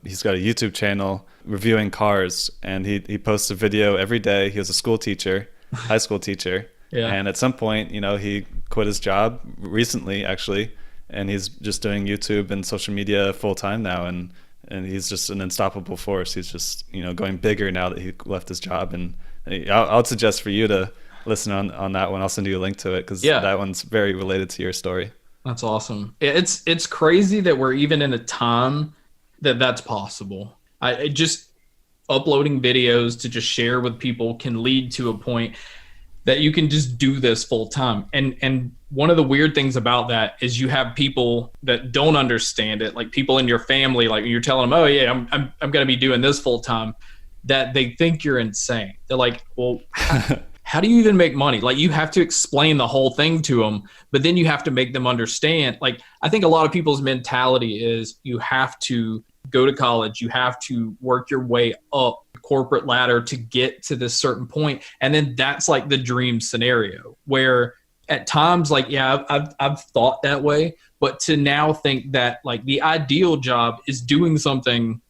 He's got a YouTube channel reviewing cars, and he posts a video every day. He was a school teacher, high school teacher. Yeah. And at some point, he quit his job recently, actually, and he's just doing YouTube and social media full time now. And he's just an unstoppable force. He's just, going bigger now that he left his job. And I'll suggest for you to listen on that one. I'll send you a link to it because that one's very related to your story. That's awesome. It's crazy that we're even in a time that's possible. uploading videos to just share with people can lead to a point that you can just do this full time. And one of the weird things about that is you have people that don't understand it, like people in your family, like you're telling them, oh yeah, I'm going to be doing this full time, that they think you're insane. They're like, well, how do you even make money? Like, you have to explain the whole thing to them, but then you have to make them understand. Like, I think a lot of people's mentality is you have to go to college, you have to work your way up the corporate ladder to get to this certain point. And then that's like the dream scenario where at times, like, yeah, I've thought that way, but to now think that like the ideal job is doing something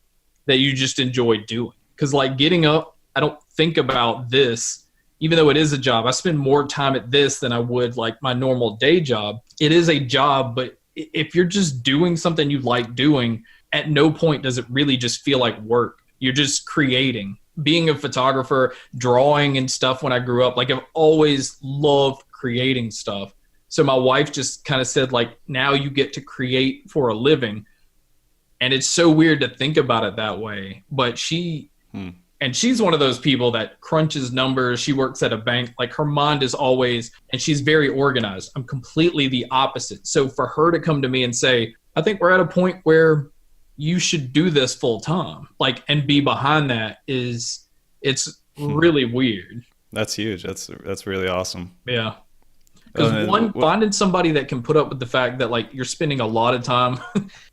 that you just enjoy doing. Because like getting up, I don't think about this, even though it is a job. I spend more time at this than I would like my normal day job. It is a job, but if you're just doing something you like doing, at no point does it really just feel like work. You're just creating. Being a photographer, drawing and stuff when I grew up, like I've always loved creating stuff. So my wife just kind of said like, now you get to create for a living. And it's so weird to think about it that way. But and she's one of those people that crunches numbers. She works at a bank. Like her mind is always, and she's very organized. I'm completely the opposite. So for her to come to me and say, I think we're at a point where you should do this full time, like, and be behind that it's really weird. That's huge. That's really awesome. Yeah. Because finding somebody that can put up with the fact that like you're spending a lot of time,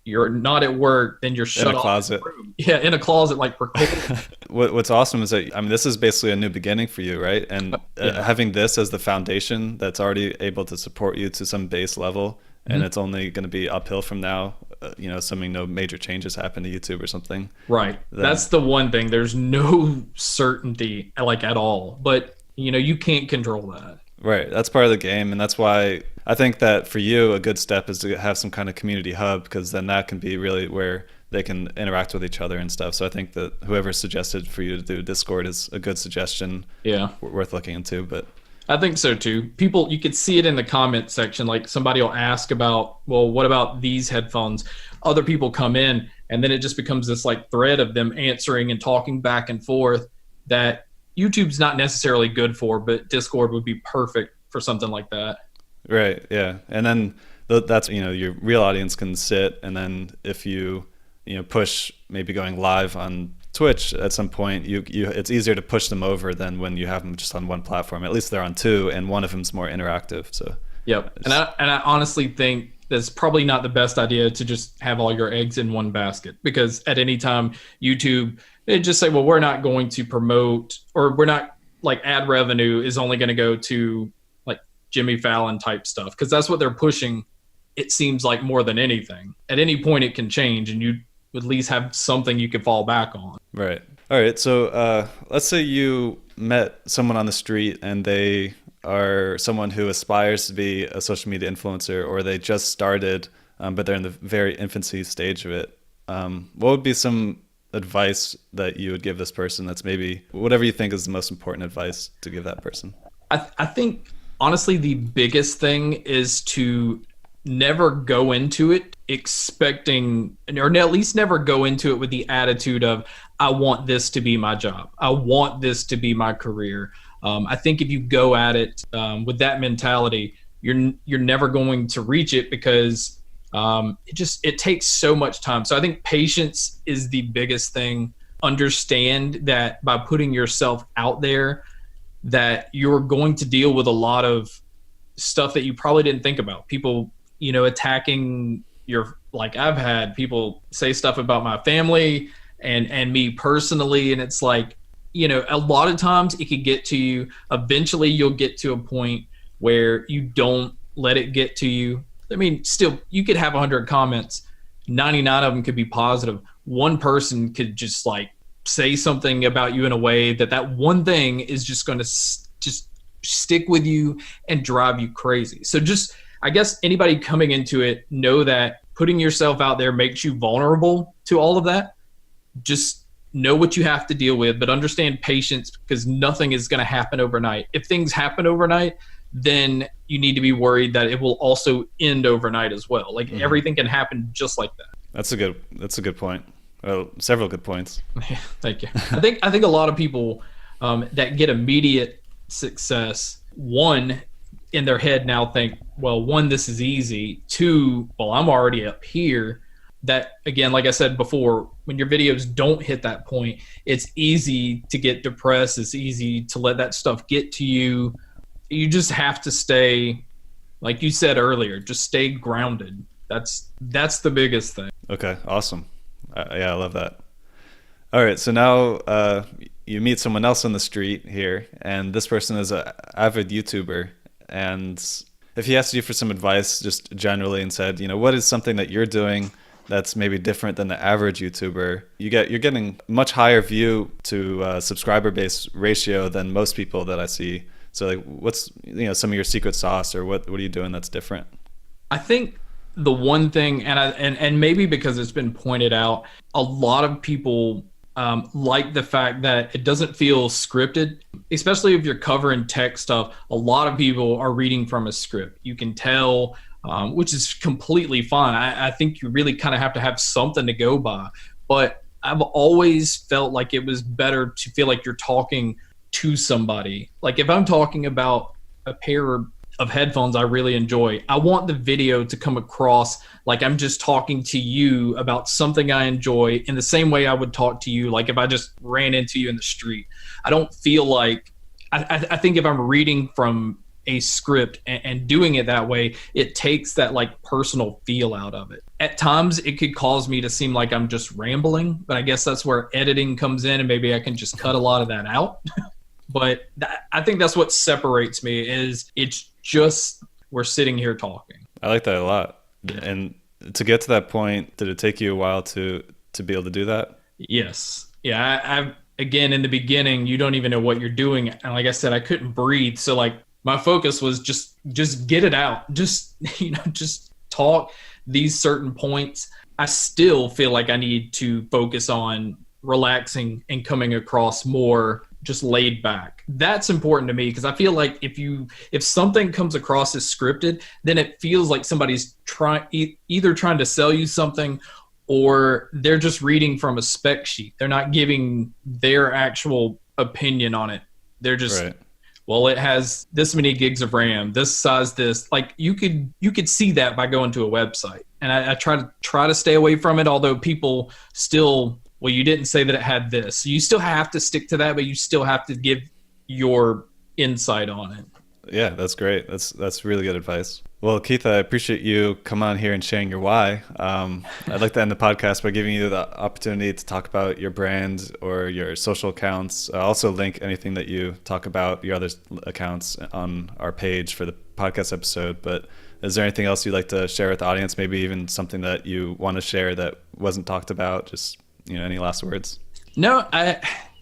you're not at work, then you're shut in a closet. Yeah, in a closet, like recording. What's awesome is that, I mean, this is basically a new beginning for you, right? And having this as the foundation that's already able to support you to some base level, and it's only going to be uphill from now, assuming no major changes happen to YouTube or something. Right. That's the one thing. There's no certainty like at all, but you can't control that. Right. That's part of the game. And that's why I think that for you, a good step is to have some kind of community hub, because then that can be really where they can interact with each other and stuff. So I think that whoever suggested for you to do Discord is a good suggestion. Yeah. Worth looking into. But I think so too. People, you could see it in the comment section. Like somebody will ask about, well, what about these headphones? Other people come in, and then it just becomes this like thread of them answering and talking back and forth that YouTube's not necessarily good for, but Discord would be perfect for something like that. Right. Yeah. And then that's, your real audience can sit. And then if you push maybe going live on Twitch at some point, it's easier to push them over than when you have them just on one platform. At least they're on two, and one of them's more interactive. So yep. And I honestly think that's probably not the best idea to just have all your eggs in one basket, because at any time YouTube, they just say, well, we're not going to promote, or we're not, like, ad revenue is only going to go to like Jimmy Fallon type stuff, because that's what they're pushing. It seems like more than anything. At any point it can change, and you at least have something you can fall back on. Right. All right. So let's say you met someone on the street and they are someone who aspires to be a social media influencer, or they just started, but they're in the very infancy stage of it. What would be some advice that you would give this person? That's maybe whatever you think is the most important advice to give that person. I think honestly the biggest thing is to never go into it expecting, or at least never go into it with the attitude of, I want this to be my job, I want this to be my career. I think if you go at it with that mentality, you're never going to reach it, because it takes so much time. So I think patience is the biggest thing. Understand that by putting yourself out there, that you're going to deal with a lot of stuff that you probably didn't think about. People, attacking like I've had people say stuff about my family and me personally. And it's like, a lot of times it could get to you. Eventually you'll get to a point where you don't let it get to you. I mean, still, you could have 100 comments, 99 of them could be positive. One person could just like say something about you in a way that one thing is just going to just stick with you and drive you crazy. So just, I guess anybody coming into it, know that putting yourself out there makes you vulnerable to all of that. Just know what you have to deal with, but understand patience, because nothing is going to happen overnight. If things happen overnight, then you need to be worried that it will also end overnight as well. Like everything can happen just like that. That's a good point. Well, several good points. Thank you. I think a lot of people that get immediate success, one, in their head now think, well, one, this is easy. Two, well, I'm already up here. That, again, like I said before, when your videos don't hit that point, it's easy to get depressed. It's easy to let that stuff get to you. You just have to stay, like you said earlier, just stay grounded. That's the biggest thing. Okay, awesome. Yeah, I love that. All right, so now you meet someone else on the street here, and this person is an avid YouTuber. And if he asked you for some advice just generally and said, what is something that you're doing that's maybe different than the average YouTuber, you're getting much higher view to subscriber base ratio than most people that I see. So like, what's some of your secret sauce, or what are you doing that's different? I think the one thing, and maybe because it's been pointed out, a lot of people like the fact that it doesn't feel scripted, especially if you're covering tech stuff. A lot of people are reading from a script. You can tell, which is completely fine. I think you really kind of have to have something to go by. But I've always felt like it was better to feel like you're talking to somebody. Like if I'm talking about a pair of headphones I really enjoy, I want the video to come across like I'm just talking to you about something I enjoy in the same way I would talk to you like if I just ran into you in the street. I don't feel like I think if I'm reading from a script and doing it that way, it takes that like personal feel out of it. At times it could cause me to seem like I'm just rambling, but I guess that's where editing comes in, and maybe I can just cut a lot of that out. But I think that's what separates me, is it's just we're sitting here talking. I like that a lot. Yeah. And to get to that point, did it take you a while to be able to do that? Yes. Yeah. I've again, in the beginning, you don't even know what you're doing. And like I said, I couldn't breathe. So like my focus was just get it out. Just, just talk these certain points. I still feel like I need to focus on relaxing and coming across more just laid back. That's important to me, because I feel like if something comes across as scripted, then it feels like somebody's either trying to sell you something, or they're just reading from a spec sheet. They're not giving their actual opinion on it. They're just, right. Well, it has this many gigs of RAM, this size, this. Like you could see that by going to a website. And I try to stay away from it, although people still, well, you didn't say that it had this. So you still have to stick to that, but you still have to give your insight on it. Yeah, that's great. That's really good advice. Well, Keith, I appreciate you coming on here and sharing your why. I'd like to end the podcast by giving you the opportunity to talk about your brand or your social accounts. I'll also link anything that you talk about, your other accounts, on our page for the podcast episode. But is there anything else you'd like to share with the audience? Maybe even something that you want to share that wasn't talked about? Just, any last words? No,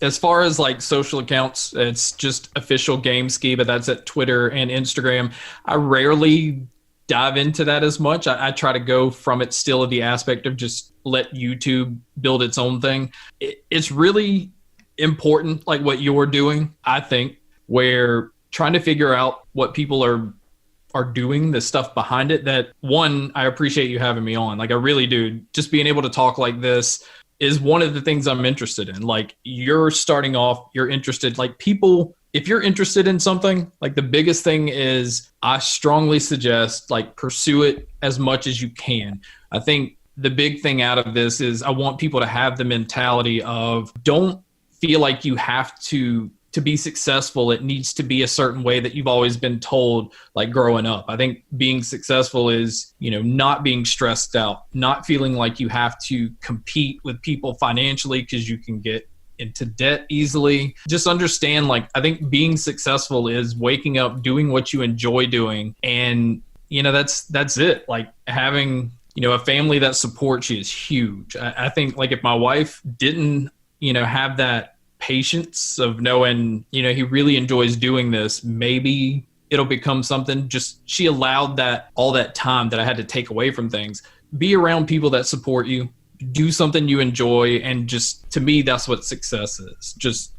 as far as like social accounts, it's just official Gamesky, but that's at Twitter and Instagram. I rarely dive into that as much. I try to go from it still the aspect of just let YouTube build its own thing. It's really important, like what you're doing, I think, where trying to figure out what people are doing, the stuff behind it. That one, I appreciate you having me on. Like I really do. Just being able to talk like this is one of the things I'm interested in. Like you're starting off, you're interested, like people, if you're interested in something, like the biggest thing is I strongly suggest like pursue it as much as you can. I think the big thing out of this is I want people to have the mentality of don't feel like you have to be successful. It needs to be a certain way that you've always been told, like growing up. I think being successful is, not being stressed out, not feeling like you have to compete with people financially because you can get into debt easily. Just understand, like, I think being successful is waking up, doing what you enjoy doing. And, that's it. Like having, a family that supports you is huge. I think like if my wife didn't, have that patience of knowing, he really enjoys doing this, maybe it'll become something. Just she allowed that all that time that I had to take away from things. Be around people that support you, do something you enjoy, and just, to me, that's what success is. Just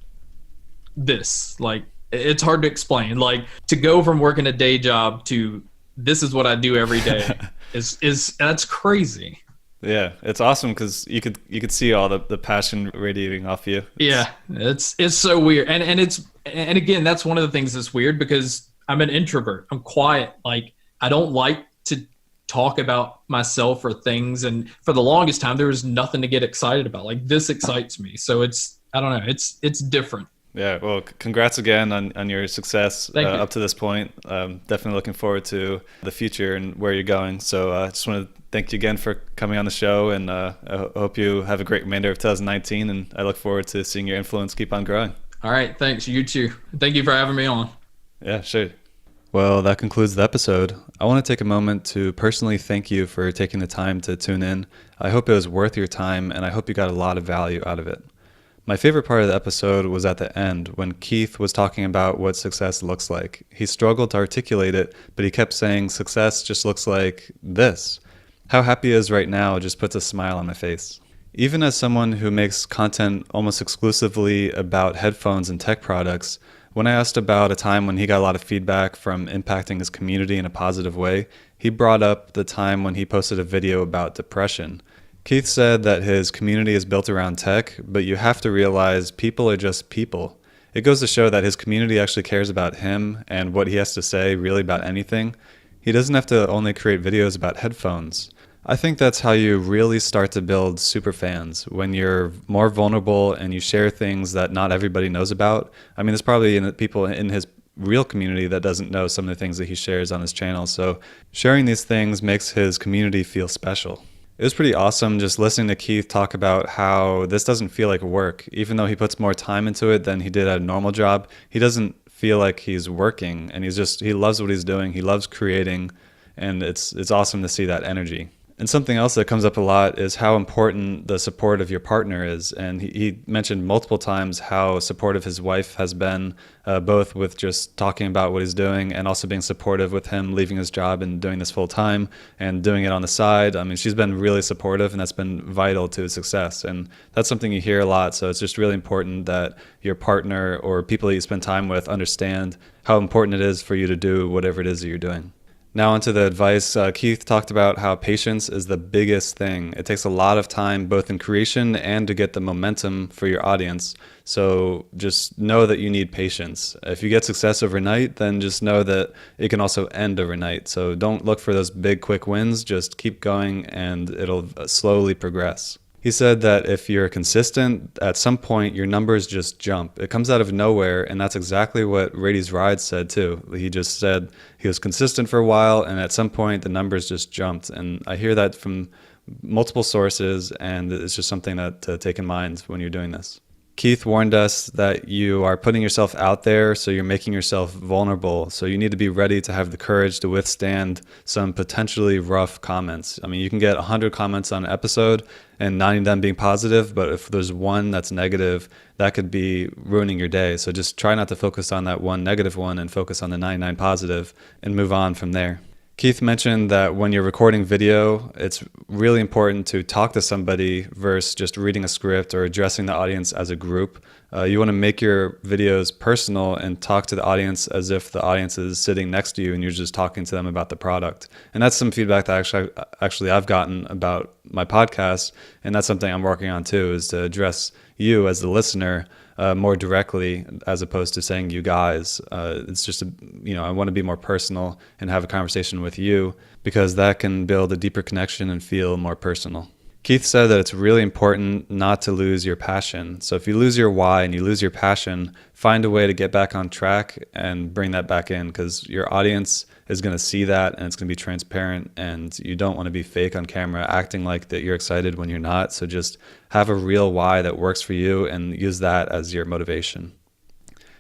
this, like, it's hard to explain. Like to go from working a day job to this is what I do every day is that's crazy. Yeah, it's awesome because you could see all the passion radiating off you. Yeah, it's so weird, and again, that's one of the things that's weird because I'm an introvert. I'm quiet. Like I don't like to talk about myself or things, and for the longest time, there was nothing to get excited about. Like this excites me, so I don't know, it's different. Yeah, well, congrats again on your success Thank you. up to this point. Definitely looking forward to the future and where you're going. So I just want to thank you again for coming on the show, and I hope you have a great remainder of 2019, and I look forward to seeing your influence keep on growing. All right, thanks. You too. Thank you for having me on. Yeah, sure. Well, that concludes the episode. I want to take a moment to personally thank you for taking the time to tune in. I hope it was worth your time, and I hope you got a lot of value out of it. My favorite part of the episode was at the end when Keith was talking about what success looks like. He struggled to articulate it, but he kept saying success just looks like this. How happy he is right now just puts a smile on my face. Even as someone who makes content almost exclusively about headphones and tech products, when I asked about a time when he got a lot of feedback from impacting his community in a positive way, he brought up the time when he posted a video about depression. Keith said that his community is built around tech, but you have to realize people are just people. It goes to show that his community actually cares about him and what he has to say really about anything. He doesn't have to only create videos about headphones. I think that's how you really start to build super fans, when you're more vulnerable and you share things that not everybody knows about. I mean, there's probably people in his real community that doesn't know some of the things that he shares on his channel. So sharing these things makes his community feel special. It was pretty awesome just listening to Keith talk about how this doesn't feel like work. Even though he puts more time into it than he did at a normal job, he doesn't feel like he's working, and he loves what he's doing. He loves creating, and it's awesome to see that energy. And something else that comes up a lot is how important the support of your partner is. And he mentioned multiple times how supportive his wife has been, both with just talking about what he's doing and also being supportive with him leaving his job and doing this full time and doing it on the side. I mean, she's been really supportive, and that's been vital to his success. And that's something you hear a lot. So it's just really important that your partner or people that you spend time with understand how important it is for you to do whatever it is that you're doing. Now onto the advice. Keith talked about how patience is the biggest thing. It takes a lot of time, both in creation and to get the momentum for your audience. So just know that you need patience. If you get success overnight, then just know that it can also end overnight. So don't look for those big, quick wins. Just keep going, and it'll slowly progress. He said that if you're consistent, at some point your numbers just jump. It comes out of nowhere, and that's exactly what Rady's Rides said too. He just said he was consistent for a while, and at some point the numbers just jumped. And I hear that from multiple sources, and it's just something to take in mind when you're doing this. Keith warned us that you are putting yourself out there, so you're making yourself vulnerable. So you need to be ready to have the courage to withstand some potentially rough comments. I mean, you can get 100 comments on an episode and 90 of them being positive, but if there's one that's negative, that could be ruining your day. So just try not to focus on that one negative one and focus on the 99 positive and move on from there. Keith mentioned that when you're recording video, it's really important to talk to somebody versus just reading a script or addressing the audience as a group. You want to make your videos personal and talk to the audience as if the audience is sitting next to you and you're just talking to them about the product. And that's some feedback that actually I've gotten about my podcast, and that's something I'm working on too, is to address you as the listener more directly, as opposed to saying you guys. It's just, I want to be more personal and have a conversation with you, because that can build a deeper connection and feel more personal. Keith said that it's really important not to lose your passion. So if you lose your why and you lose your passion, find a way to get back on track and bring that back in, because your audience is going to see that and it's going to be transparent, and you don't want to be fake on camera acting like that you're excited when you're not. So just have a real why that works for you and use that as your motivation.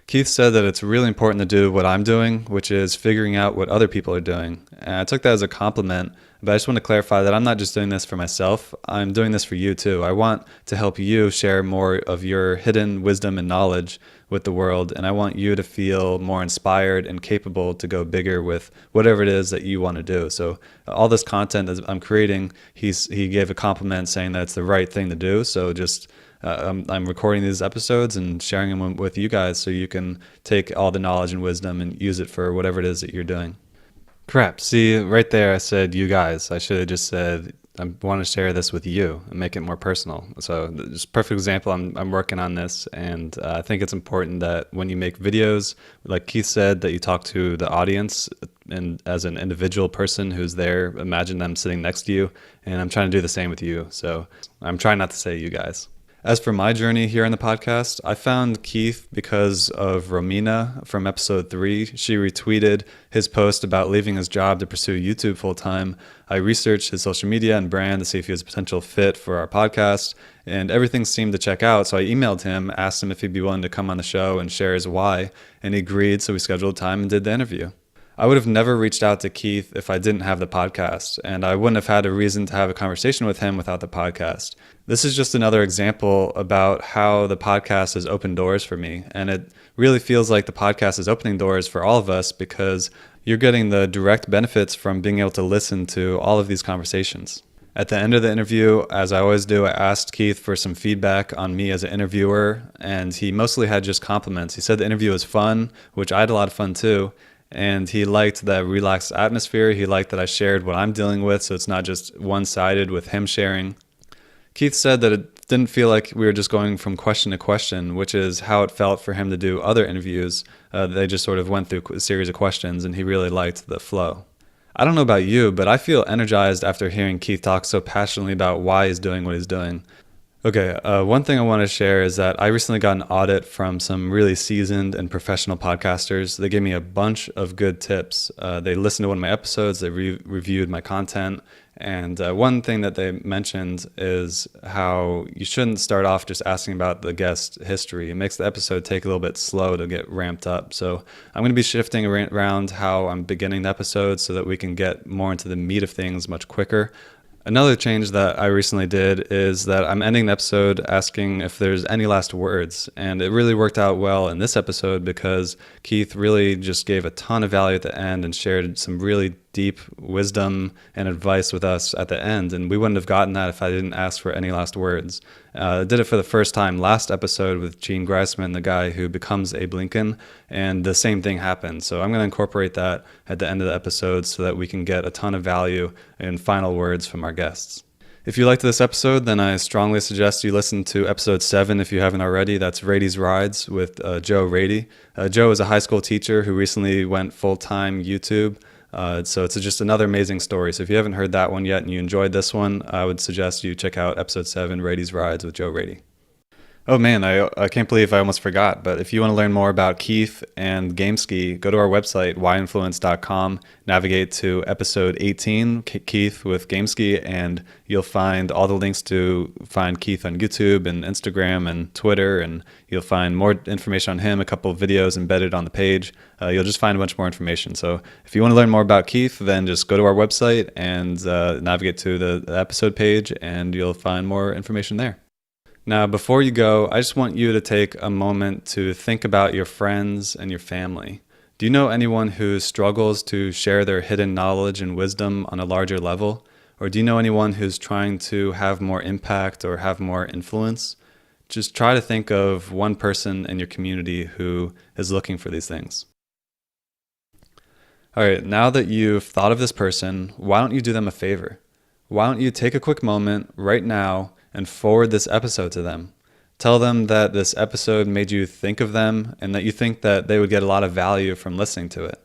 Keith said that it's really important to do what I'm doing, which is figuring out what other people are doing. And I took that as a compliment, but I just want to clarify that I'm not just doing this for myself. I'm doing this for you too. I want to help you share more of your hidden wisdom and knowledge with the world, and I want you to feel more inspired and capable to go bigger with whatever it is that you want to do. So all this content that I'm creating, he gave a compliment saying that it's the right thing to do. So just I'm recording these episodes and sharing them with you guys so you can take all the knowledge and wisdom and use it for whatever it is that you're doing. Crap, see, right there I said you guys. I should have just said I want to share this with you and make it more personal. So just perfect example, I'm working on this, and I think it's important that when you make videos, like Keith said, that you talk to the audience and as an individual person who's there, imagine them sitting next to you, and I'm trying to do the same with you. So I'm trying not to say you guys. As for my journey here on the podcast, I found Keith because of Romina from episode 3. She retweeted his post about leaving his job to pursue YouTube full time. I researched his social media and brand to see if he was a potential fit for our podcast, and everything seemed to check out. So I emailed him, asked him if he'd be willing to come on the show and share his why, and he agreed. So we scheduled time and did the interview. I would have never reached out to Keith if I didn't have the podcast, and I wouldn't have had a reason to have a conversation with him without the podcast. This is just another example about how the podcast has opened doors for me, and it really feels like the podcast is opening doors for all of us because you're getting the direct benefits from being able to listen to all of these conversations. At the end of the interview, as I always do, I asked Keith for some feedback on me as an interviewer, and he mostly had just compliments. He said the interview was fun, which I had a lot of fun too. And he liked the relaxed atmosphere. He liked that I shared what I'm dealing with, so it's not just one-sided with him sharing. Keith said that it didn't feel like we were just going from question to question, which is how it felt for him to do other interviews. They just sort of went through a series of questions, and he really liked the flow. I don't know about you, but I feel energized after hearing Keith talk so passionately about why he's doing what he's doing. Okay, one thing I want to share is that I recently got an audit from some really seasoned and professional podcasters. They gave me a bunch of good tips. They listened to one of my episodes, they reviewed my content, and one thing that they mentioned is how you shouldn't start off just asking about the guest history. It makes the episode take a little bit slow to get ramped up. So I'm going to be shifting around how I'm beginning the episode so that we can get more into the meat of things much quicker. Another change that I recently did is that I'm ending the episode asking if there's any last words. And it really worked out well in this episode because Keith really just gave a ton of value at the end and shared some really deep wisdom and advice with us at the end. And we wouldn't have gotten that if I didn't ask for any last words. I did it for the first time last episode with Gene Greisman, the guy who becomes Abe Lincoln, and the same thing happened. So I'm going to incorporate that at the end of the episode so that we can get a ton of value and final words from our guests. If you liked this episode, then I strongly suggest you listen to episode 7 if you haven't already. That's Rady's Rides with Joe Rady. Joe is a high school teacher who recently went full-time YouTube. So it's just another amazing story. So if you haven't heard that one yet and you enjoyed this one, I would suggest you check out episode 7, Rady's Rides with Joe Rady. Oh man, I can't believe I almost forgot, but if you want to learn more about Keith and Gamesky, go to our website, whyinfluence.com, navigate to episode 18, Keith with Gamesky, and you'll find all the links to find Keith on YouTube and Instagram and Twitter, and you'll find more information on him, a couple of videos embedded on the page. You'll just find a bunch more information. So if you want to learn more about Keith, then just go to our website and navigate to the episode page, and you'll find more information there. Now, before you go, I just want you to take a moment to think about your friends and your family. Do you know anyone who struggles to share their hidden knowledge and wisdom on a larger level? Or do you know anyone who's trying to have more impact or have more influence? Just try to think of one person in your community who is looking for these things. All right, now that you've thought of this person, why don't you do them a favor? Why don't you take a quick moment right now and forward this episode to them? Tell them that this episode made you think of them and that you think that they would get a lot of value from listening to it.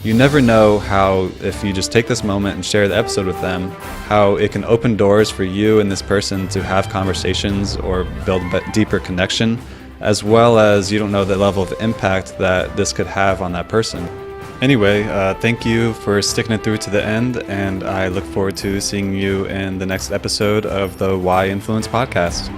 You never know how, if you just take this moment and share the episode with them, how it can open doors for you and this person to have conversations or build a deeper connection, as well as you don't know the level of impact that this could have on that person. Anyway, thank you for sticking it through to the end, and I look forward to seeing you in the next episode of the Why Influence podcast.